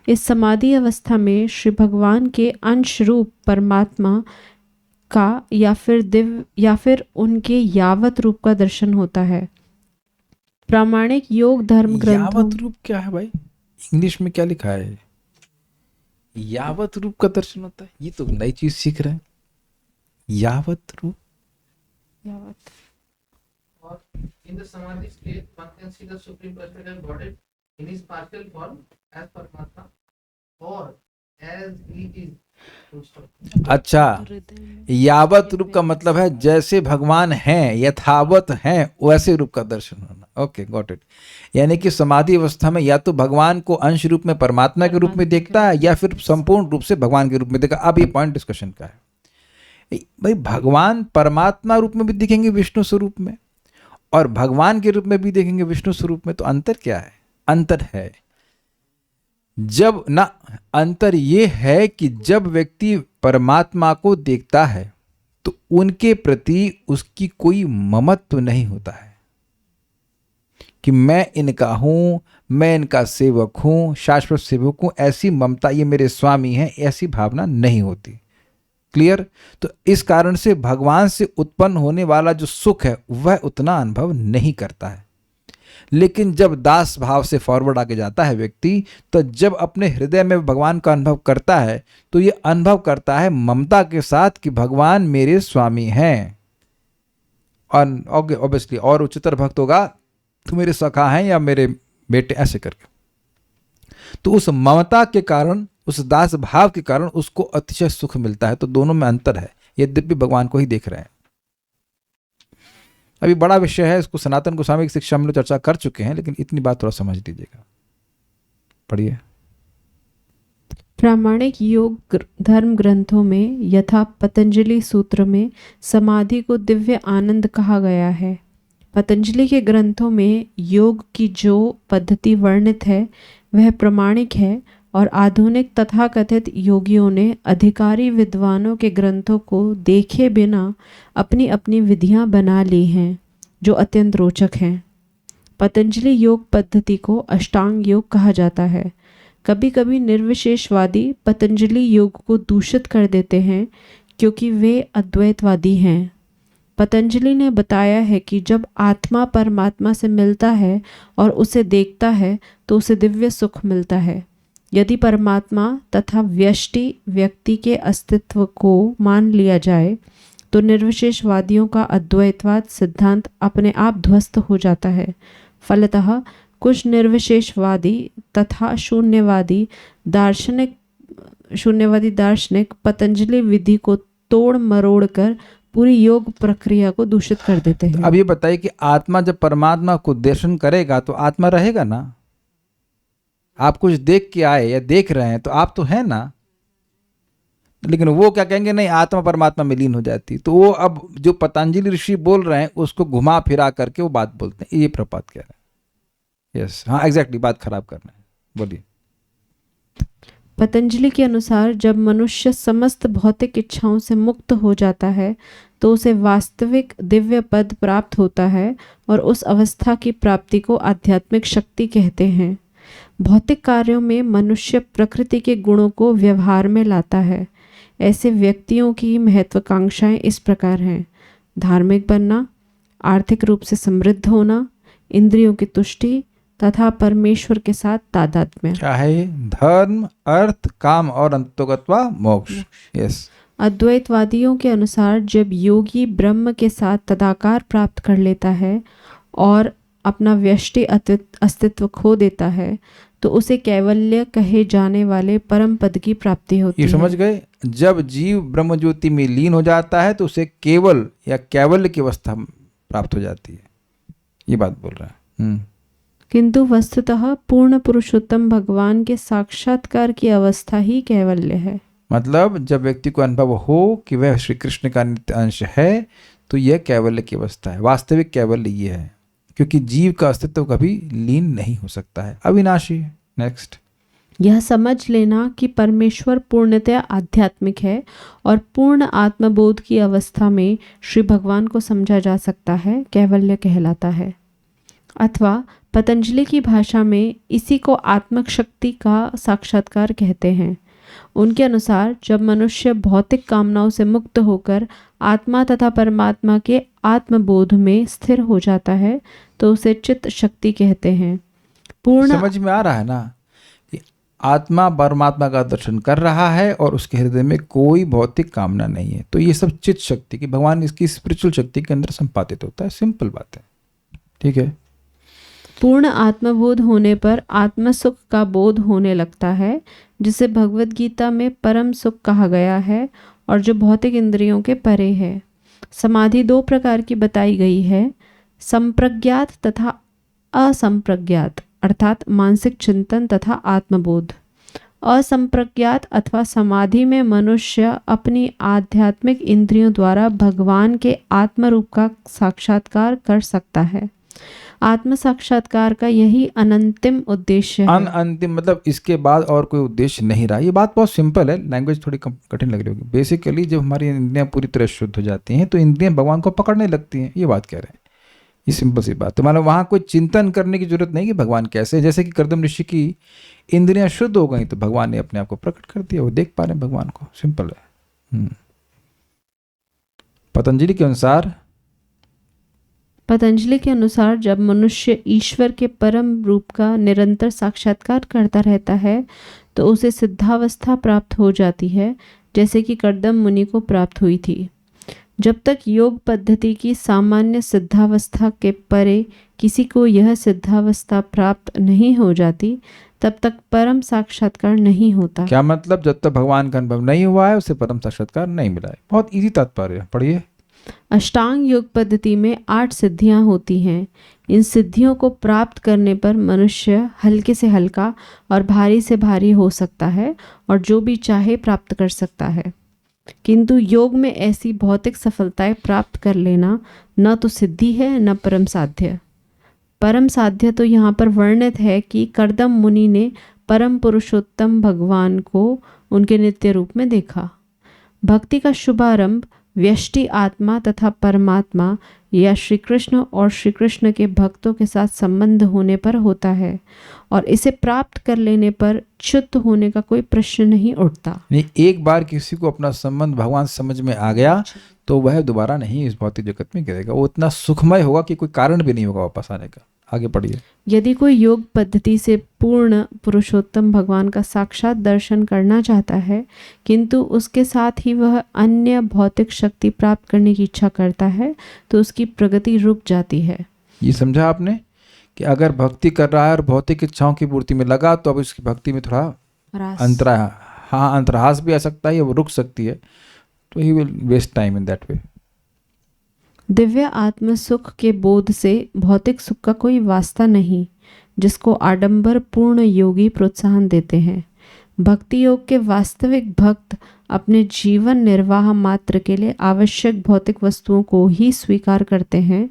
इस समाधि अवस्था में श्री भगवान के अंश रूप परमात्मा का या फिर उनके यावत रूप का दर्शन होता है। प्रामाणिक योग धर्म ग्रंथों, यावत रूप क्या है भाई, इंग्लिश में क्या लिखा है? यावत रूप का दर्शन होता है, ये तो नई चीज सीख रहे हैं। यावत रूप, यावत Or in the samadhi state, one can see the supreme personality of Godhead in his partial form as Paramatma, or as he is. अच्छा, यावत रूप का मतलब है जैसे भगवान हैं, यथावत हैं वैसे रूप का दर्शन होना। Okay, got it. यानी कि समाधि अवस्था में या तो भगवान को अंश रूप में परमात्मा के रूप में देखता है, या फिर संपूर्ण रूप से भगवान के रूप में देखा। अब ये पॉइंट डिस्कशन का है भाई, भगवान परमात्मा रूप में भी दिखेंगे विष्णु स्वरूप में, और भगवान के रूप में भी देखेंगे विष्णु स्वरूप में। तो अंतर क्या है? अंतर है जब ना, अंतर ये है कि जब व्यक्ति परमात्मा को देखता है तो उनके प्रति उसकी कोई ममत्व नहीं होता है कि मैं इनका हूं, मैं इनका सेवक हूं, शाश्वत सेवक हूं, ऐसी ममता, ये मेरे स्वामी हैं, ऐसी भावना नहीं होती। क्लियर? तो इस कारण से भगवान से उत्पन्न होने वाला जो सुख है वह उतना अनुभव नहीं करता है। लेकिन जब दास भाव से फॉरवर्ड आके जाता है व्यक्ति, तो जब अपने हृदय में भगवान का अनुभव करता है तो ये अनुभव करता है ममता के साथ कि भगवान मेरे स्वामी हैं। और ऑब्वियसली और उच्चतर भक्त होगा तो मेरे सखा हैं या मेरे बेटे, ऐसे करके। तो उस ममता के कारण उस दास भाव के कारण उसको अतिशय सुख मिलता है। तो दोनों में अंतर है, यद्यपि भगवान को ही देख रहे हैं। अभी बड़ा विषय है, इसको सनातन गोस्वामी की शिक्षा में लोग चर्चा कर चुके हैं, लेकिन इतनी बात थोड़ा समझ लीजिएगा। पढ़िए। प्रामाणिक योग धर्म ग्रंथों में यथा पतंजलि सूत्र में समाधि को दिव्य आनंद कहा गया है। पतंजलि के ग्रंथों में योग की जो पद्धति वर्णित है वह प्रमाणिक है, और आधुनिक तथाकथित योगियों ने अधिकारी विद्वानों के ग्रंथों को देखे बिना अपनी अपनी विधियां बना ली हैं, जो अत्यंत रोचक हैं। पतंजलि योग पद्धति को अष्टांग योग कहा जाता है। कभी कभी निर्विशेषवादी पतंजलि योग को दूषित कर देते हैं क्योंकि वे अद्वैतवादी हैं। पतंजलि ने बताया है कि जब आत्मा परमात्मा से मिलता है और उसे देखता है तो उसे दिव्य सुख मिलता है। यदि परमात्मा तथा व्यष्टि व्यक्ति के अस्तित्व को मान लिया जाए तो निर्विशेषवादियों का अद्वैतवाद सिद्धांत अपने आप ध्वस्त हो जाता है। फलतः कुछ निर्विशेषवादी तथा शून्यवादी दार्शनिक पतंजलि विधि को तोड़ मरोड़ कर पूरी योग प्रक्रिया को दूषित कर देते हैं। अब ये बताइए कि आत्मा जब परमात्मा को दर्शन करेगा तो आत्मा रहेगा ना? आप कुछ देख के आए या देख रहे हैं तो आप तो है ना, लेकिन वो क्या कहेंगे, नहीं आत्मा परमात्मा में लीन हो जाती। तो वो अब जो पतंजलि ऋषि बोल रहे हैं उसको घुमा फिरा करके वो बात बोलते हैं। ये प्रपात कह रहे हैं। यस, हाँ एग्जैक्टली, बात खराब करना है। बोलिए। पतंजलि के अनुसार जब मनुष्य समस्त भौतिक इच्छाओं से मुक्त हो जाता है तो उसे वास्तविक दिव्य पद प्राप्त होता है, और उस अवस्था की प्राप्ति को आध्यात्मिक शक्ति कहते हैं। भौतिक कार्यों में मनुष्य प्रकृति के गुणों को व्यवहार में लाता है। ऐसे व्यक्तियों की महत्वाकांक्षाएं इस प्रकार हैं: धार्मिक बनना, आर्थिक रूप से समृद्ध होना, इंद्रियों की तुष्टि तथा परमेश्वर के साथ तादात्म्य। क्या है ये? धर्म, अर्थ, काम और अंतोगत्वा मोक्ष। यस। अद्वैतवादियों के अनुसार जब योगी ब्रह्म के साथ तदाकार प्राप्त कर लेता है और अपना व्यष्टि अस्तित्व खो देता है तो उसे कैवल्य कहे जाने वाले परम पद की प्राप्ति होती ये है। समझ गए? जब जीव ब्रह्म ज्योति में लीन हो जाता है तो उसे केवल या कैवल्य की अवस्था प्राप्त हो जाती है। ये बात बोल रहा है। किंतु वस्तुतः पूर्ण पुरुषोत्तम भगवान के साक्षात्कार की अवस्था ही कैवल्य है। मतलब जब व्यक्ति को अनुभव हो कि वह श्री कृष्ण का नित्य अंश है तो यह कैवल्य की अवस्था है। वास्तविक कैवल्य ये है, क्योंकि जीव का अस्तित्व कभी लीन नहीं हो सकता है, अविनाशी है। नेक्स्ट। यह समझ लेना कि परमेश्वर पूर्णतया आध्यात्मिक है और पूर्ण आत्मबोध की अवस्था में श्री भगवान को समझा जा सकता है, कैवल्य कहलाता है। अथवा पतंजलि की भाषा में इसी को आत्मक शक्ति का साक्षात्कार कहते हैं। उनके अनुसार जब मनुष्य भौतिक कामनाओं से मुक्त होकर आत्मा तथा परमात्मा के आत्मबोध में स्थिर हो जाता है तो उसे चित्त शक्ति कहते हैं। पूर्ण समझ में आ रहा है ना? आत्मा परमात्मा का दर्शन कर रहा है और उसके हृदय में कोई भौतिक कामना नहीं है, तो ये सब चित्त शक्ति की, भगवान इसकी स्पिरिचुअल शक्ति के अंदर संपादित होता है। सिंपल बात है, ठीक है। पूर्ण आत्मबोध होने पर आत्म सुख का बोध होने लगता है, जिसे भगवत गीता में परम सुख कहा गया है और जो भौतिक इंद्रियों के परे है। समाधि दो प्रकार की बताई गई है: संप्रज्ञात तथा असंप्रज्ञात, अर्थात मानसिक चिंतन तथा आत्मबोध। असंप्रज्ञात अथवा समाधि में मनुष्य अपनी आध्यात्मिक इंद्रियों द्वारा भगवान के आत्मरूप का साक्षात्कार कर सकता है। आत्म साक्षात्कार का यही अनंतिम उद्देश्य है। अंतिम मतलब इसके बाद और कोई उद्देश्य नहीं रहा। ये बात बहुत सिंपल है, लैंग्वेज थोड़ी कठिन लग रही होगी। बेसिकली जब हमारी इंद्रियां पूरी तरह शुद्ध हो जाती हैं तो इंद्रियां भगवान को पकड़ने लगती हैं, ये बात कह रहे हैं। ये सिंपल सी बात। तो मतलब वहाँ कोई चिंतन करने की जरूरत नहीं कि भगवान कैसे, जैसे कि कर्दम ऋषि की इंद्रियां शुद्ध हो गई तो भगवान ने अपने आप को प्रकट कर दिया, वो देख पा रहे हैं भगवान को। सिंपल है। पतंजलि के अनुसार जब मनुष्य ईश्वर के परम रूप का निरंतर साक्षात्कार करता रहता है तो उसे सिद्धावस्था प्राप्त हो जाती है, जैसे कि कर्दम मुनि को प्राप्त हुई थी। जब तक योग पद्धति की सामान्य सिद्धावस्था के परे किसी को यह सिद्धावस्था प्राप्त नहीं हो जाती, तब तक परम साक्षात्कार नहीं होता। क्या मतलब? जब तक भगवान का अनुभव नहीं हुआ है उसे परम साक्षात्कार नहीं मिला है। बहुत इजी तात्पर्य, पढ़िए। अष्टांग योग पद्धति में 8 सिद्धियां होती हैं। इन सिद्धियों को प्राप्त करने पर मनुष्य हल्के से हल्का और भारी से भारी हो सकता है और जो भी चाहे प्राप्त कर सकता है। किंतु योग में ऐसी भौतिक सफलताएं प्राप्त कर लेना न तो सिद्धि है न परम साध्य। परम साध्य तो यहाँ पर वर्णित है कि कर्दम मुनि ने परम पुरुषोत्तम भगवान को उनके नित्य रूप में देखा। भक्ति का शुभारंभ व्यष्टि आत्मा तथा परमात्मा या श्री कृष्ण और श्री कृष्ण के भक्तों के साथ संबंध होने पर होता है और इसे प्राप्त कर लेने पर च्युत होने का कोई प्रश्न नहीं उठता। नहीं, एक बार किसी को अपना संबंध भगवान से समझ में आ गया तो वह दोबारा नहीं इस भौतिक जगत में गिरेगा। वो इतना सुखमय होगा कि कोई कारण भी नहीं होगा वापस आने का। आगे पढ़िए। यदि कोई योग पद्धति से पूर्ण पुरुषोत्तम भगवान का साक्षात दर्शन करना चाहता है किंतु उसके साथ ही वह अन्य भौतिक शक्ति प्राप्त करने की इच्छा करता है तो उसकी प्रगति रुक जाती है। ये समझा आपने कि अगर भक्ति कर रहा है और भौतिक इच्छाओं की पूर्ति में लगा तो अब उसकी भक्ति में थोड़ा अंतरास भी आ सकता है, वो रुक सकती है, तो he will waste time in that way. दिव्य आत्म सुख के बोध से भौतिक सुख का कोई वास्ता नहीं, जिसको आडंबर पूर्ण योगी प्रोत्साहन देते हैं। भक्ति योग के वास्तविक भक्त अपने जीवन निर्वाह मात्र के लिए आवश्यक भौतिक वस्तुओं को ही स्वीकार करते हैं।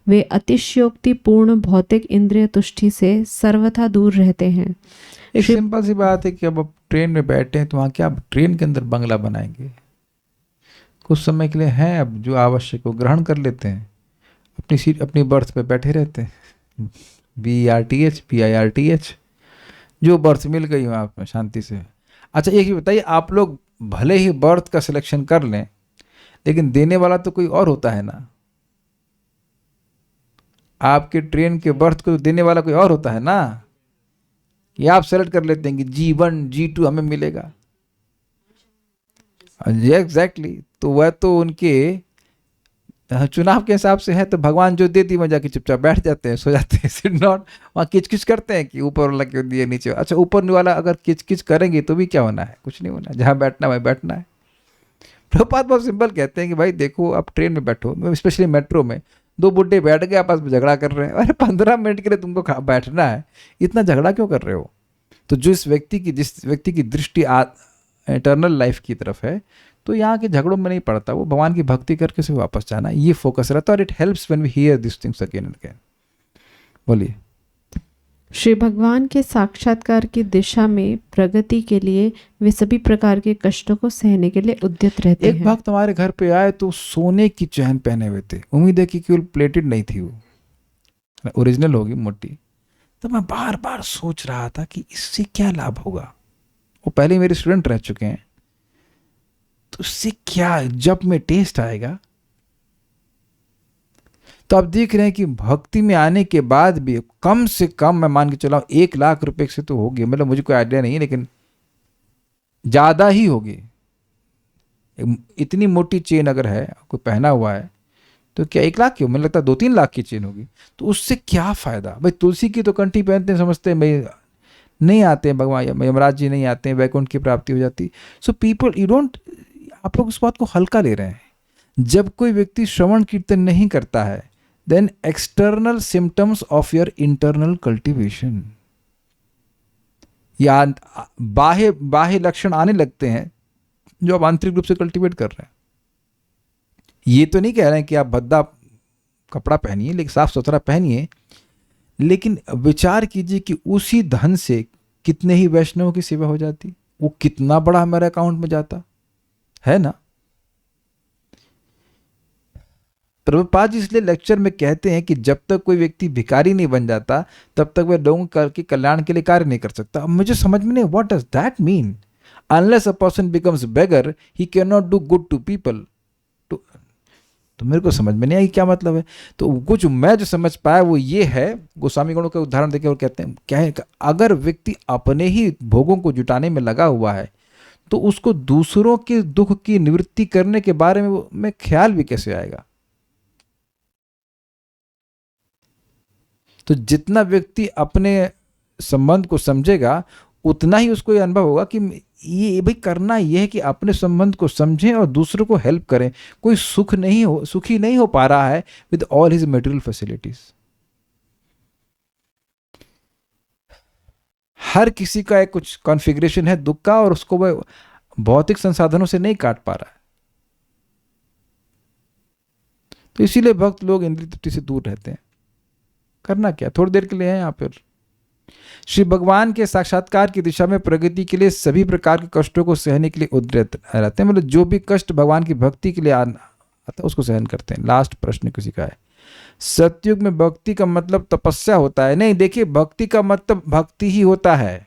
वे अतिशयोक्तिपूर्ण भौतिक इंद्रिय तुष्टि से सर्वथा दूर रहते हैं। एक सिंपल सी बात है कि अब आप ट्रेन में बैठे हैं तो वहाँ क्या ट्रेन के अंदर बंगला बनाएंगे? कुछ समय के लिए हैं, अब जो आवश्यक को ग्रहण कर लेते हैं, अपनी सीट अपनी बर्थ पे बैठे रहते हैं। BRTH PIRTH जो बर्थ मिल गई वहाँ पे शांति से। अच्छा एक ही बताइए, आप लोग भले ही बर्थ का सिलेक्शन कर लें लेकिन देने वाला तो कोई और होता है ना। आपके ट्रेन के बर्थ को देने वाला कोई और होता है ना। ये आप सेलेक्ट कर लेते हैं कि G1 G2 हमें मिलेगा। एग्जैक्टली, तो वह तो उनके चुनाव के हिसाब से है। तो भगवान जो देती वहाँ जाके चुपचाप बैठ जाते हैं, सो जाते हैं। नॉट वहाँ किचकिच करते हैं कि ऊपर वाला क्यों दिए नीचे। अच्छा ऊपर वाला अगर किचकिच करेंगे तो भी क्या होना है? कुछ नहीं होना। जहाँ बैठना वहीं बैठना है। प्रभुपाद बहुत सिंपल कहते हैं कि भाई देखो, आप ट्रेन में बैठो, स्पेशली मेट्रो में, 2 बुड्ढे बैठ गए आपस में झगड़ा कर रहे हैं। अरे 15 मिनट के लिए तुमको बैठना है, इतना झगड़ा क्यों कर रहे हो? तो जिस व्यक्ति की दृष्टि इटर्नल लाइफ की तरफ है तो यहाँ के झगड़ों में नहीं पड़ता, वो भगवान की भक्ति करके से वापस जाना, ये फोकस रहता है। और it helps when we hear this things again and again. बोलिए। श्री भगवान के साक्षात्कार की दिशा में प्रगति के लिए वे सभी प्रकार के कष्टों को सहने के लिए उद्यत रहते हैं। एक भक्त हमारे घर पे आए तो सोने की चैन पहने हुए थे। उम्मीद है कि केवल प्लेटेड नहीं थी, वो ओरिजिनल होगी मोटी। तो मैं बार बार सोच रहा था कि इससे क्या लाभ होगा। वो पहले मेरे स्टूडेंट रह चुके हैं, तो उससे क्या जब में टेस्ट आएगा। तो आप देख रहे हैं कि भक्ति में आने के बाद भी कम से कम मैं मान के चला 1 लाख रुपए से तो होगी, मतलब मुझे कोई आइडिया नहीं है लेकिन ज्यादा ही होगी। इतनी मोटी चेन अगर है, कोई पहना हुआ है, तो क्या 1 लाख की? मुझे लगता है 2-3 लाख की चेन होगी। तो उससे क्या फायदा? भाई तुलसी की तो कंठी पहनते हैं, समझते हैं भाई नहीं आते हैं भगवान, यमराज जी नहीं आते हैं, वैकुंठ की प्राप्ति हो जाती। सो पीपल यू डोंट, आप लोग उस बात को हल्का ले रहे हैं। जब कोई व्यक्ति श्रवण कीर्तन नहीं करता है, then external symptoms of your internal cultivation, या बाह्य लक्षण आने लगते हैं जो आप आंतरिक रूप से कल्टीवेट कर रहे हैं। ये तो नहीं कह रहे हैं कि आप भद्दा कपड़ा पहनिए, लेकिन साफ सुथरा पहनिए, लेकिन विचार कीजिए कि उसी धन से कितने ही वैष्णवों की सेवा हो जाती, वो कितना बड़ा हमारे अकाउंट में जाता है ना। प्रभुपाद जी इसलिए लेक्चर में कहते हैं कि जब तक कोई व्यक्ति भिखारी नहीं बन जाता तब तक वह लोगों के कल्याण के लिए कार्य नहीं कर सकता। अब मुझे समझ में नहीं, what does that mean? Unless a person becomes beggar he can not do good to people. तो मेरे को समझ में नहीं आई क्या मतलब है। तो कुछ मैं जो समझ पाया वो ये है, गोस्वामी गणों का उदाहरण देके और कहते हैं क्या है, अगर व्यक्ति अपने ही भोगों को जुटाने में लगा हुआ है तो उसको दूसरों के दुख की निवृत्ति करने के बारे में ख्याल भी कैसे आएगा। तो जितना व्यक्ति अपने संबंध को समझेगा उतना ही उसको ये अनुभव होगा कि ये भाई करना ये है कि अपने संबंध को समझें और दूसरों को हेल्प करें। कोई सुखी नहीं हो पा रहा है with all his material facilities. हर किसी का एक कुछ कॉन्फ़िगरेशन है दुख का, और उसको वह भौतिक संसाधनों से नहीं काट पा रहा है। तो इसीलिए भक्त लोग इंद्रिय तृप्ति से दूर रहते हैं। करना क्या, थोड़ी देर के लिए है यहाँ पर। श्री भगवान के साक्षात्कार की दिशा में प्रगति के लिए सभी प्रकार के कष्टों को सहने के लिए उद्यत रहते हैं। मतलब जो भी कष्ट भगवान की भक्ति के लिए आता है उसको सहन करते हैं। लास्ट प्रश्न किसी का है, सतयुग में भक्ति का मतलब तपस्या होता है? नहीं, देखिए भक्ति का मतलब भक्ति ही होता है।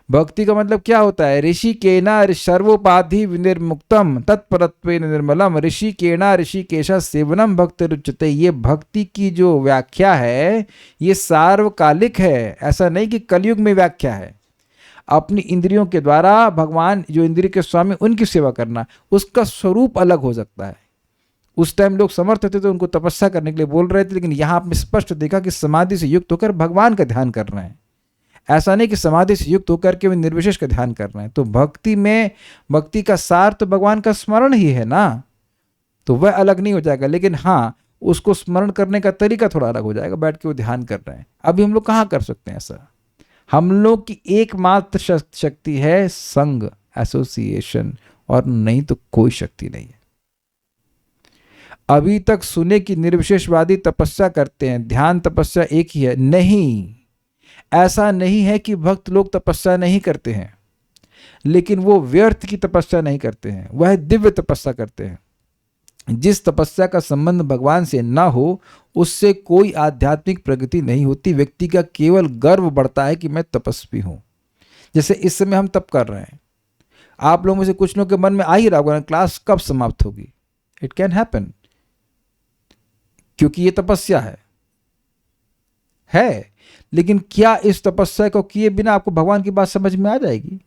भक्ति का मतलब क्या होता है? ऋषिकेना सर्वोपाधि विनिर्मुक्तम तत्परत्वेन निर्मलम ऋषिकेना ऋषिकेशा सेवनम भक्त रुच्यते। ये भक्ति की जो व्याख्या है ये सार्वकालिक है, ऐसा नहीं कि कलयुग में व्याख्या है। अपनी इंद्रियों के द्वारा भगवान जो इंद्रिय के स्वामी उनकी सेवा करना, उसका स्वरूप अलग हो सकता है। उस टाइम लोग समर्थ थे तो उनको तपस्या करने के लिए बोल रहे थे, लेकिन यहाँ आपने स्पष्ट देखा कि समाधि से युक्त होकर भगवान का ध्यान कर रहे हैं। ऐसा नहीं कि समाधि से युक्त होकर के वे निर्विशेष का ध्यान कर रहे हैं। तो भक्ति में, भक्ति का सार तो भगवान का स्मरण ही है ना, तो वह अलग नहीं हो जाएगा। लेकिन हाँ, उसको स्मरण करने का तरीका थोड़ा अलग हो जाएगा। बैठ के वो ध्यान कर रहे हैं। अभी हम लोग कहाँ कर सकते हैं ऐसा? हम लोग की एकमात्र शक्ति है संग, एसोसिएशन, और नहीं तो कोई शक्ति नहीं है। अभी तक सुने कि निर्विशेषवादी तपस्या करते हैं, ध्यान तपस्या एक ही है। नहीं, ऐसा नहीं है कि भक्त लोग तपस्या नहीं करते हैं, लेकिन वो व्यर्थ की तपस्या नहीं करते हैं, वह दिव्य तपस्या करते हैं। जिस तपस्या का संबंध भगवान से ना हो उससे कोई आध्यात्मिक प्रगति नहीं होती। व्यक्ति का केवल गर्व बढ़ता है कि मैं तपस्वी हूं। जैसे इस समय हम तप कर रहे हैं, आप लोगों में से कुछ लोगों के मन में आ ही रहा होगा क्लास कब समाप्त होगी। इट कैन हैपन, क्योंकि ये तपस्या है। लेकिन क्या इस तपस्या को किए बिना आपको भगवान की बात समझ में आ जाएगी?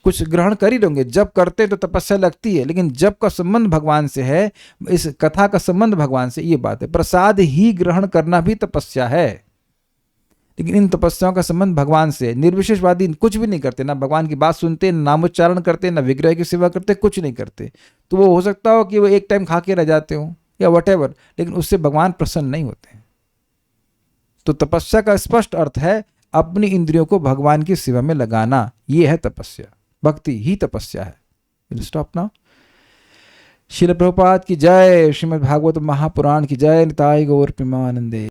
कुछ ग्रहण कर ही लोगे। जब करते हैं तो तपस्या लगती है, लेकिन जब का संबंध भगवान से है, इस कथा का संबंध भगवान से, ये बात है। प्रसाद ही ग्रहण करना भी तपस्या है, लेकिन इन तपस्याओं का संबंध भगवान से। निर्विशेषवादी कुछ भी नहीं करते, ना भगवान की बात सुनते, ना नामोच्चारण करते, ना विग्रह की सेवा करते, कुछ नहीं करते। तो वो हो सकता हो कि वो एक टाइम खा के रह जाते हो या वटेवर, लेकिन उससे भगवान प्रसन्न नहीं होते। तो तपस्या का स्पष्ट अर्थ है अपनी इंद्रियों को भगवान की सेवा में लगाना। ये है तपस्या, भक्ति ही तपस्या है। Will stop now. Srila Prabhupada की जय, श्रीमद् भागवत महापुराण की जय। निताई गौर प्रेमानंदे।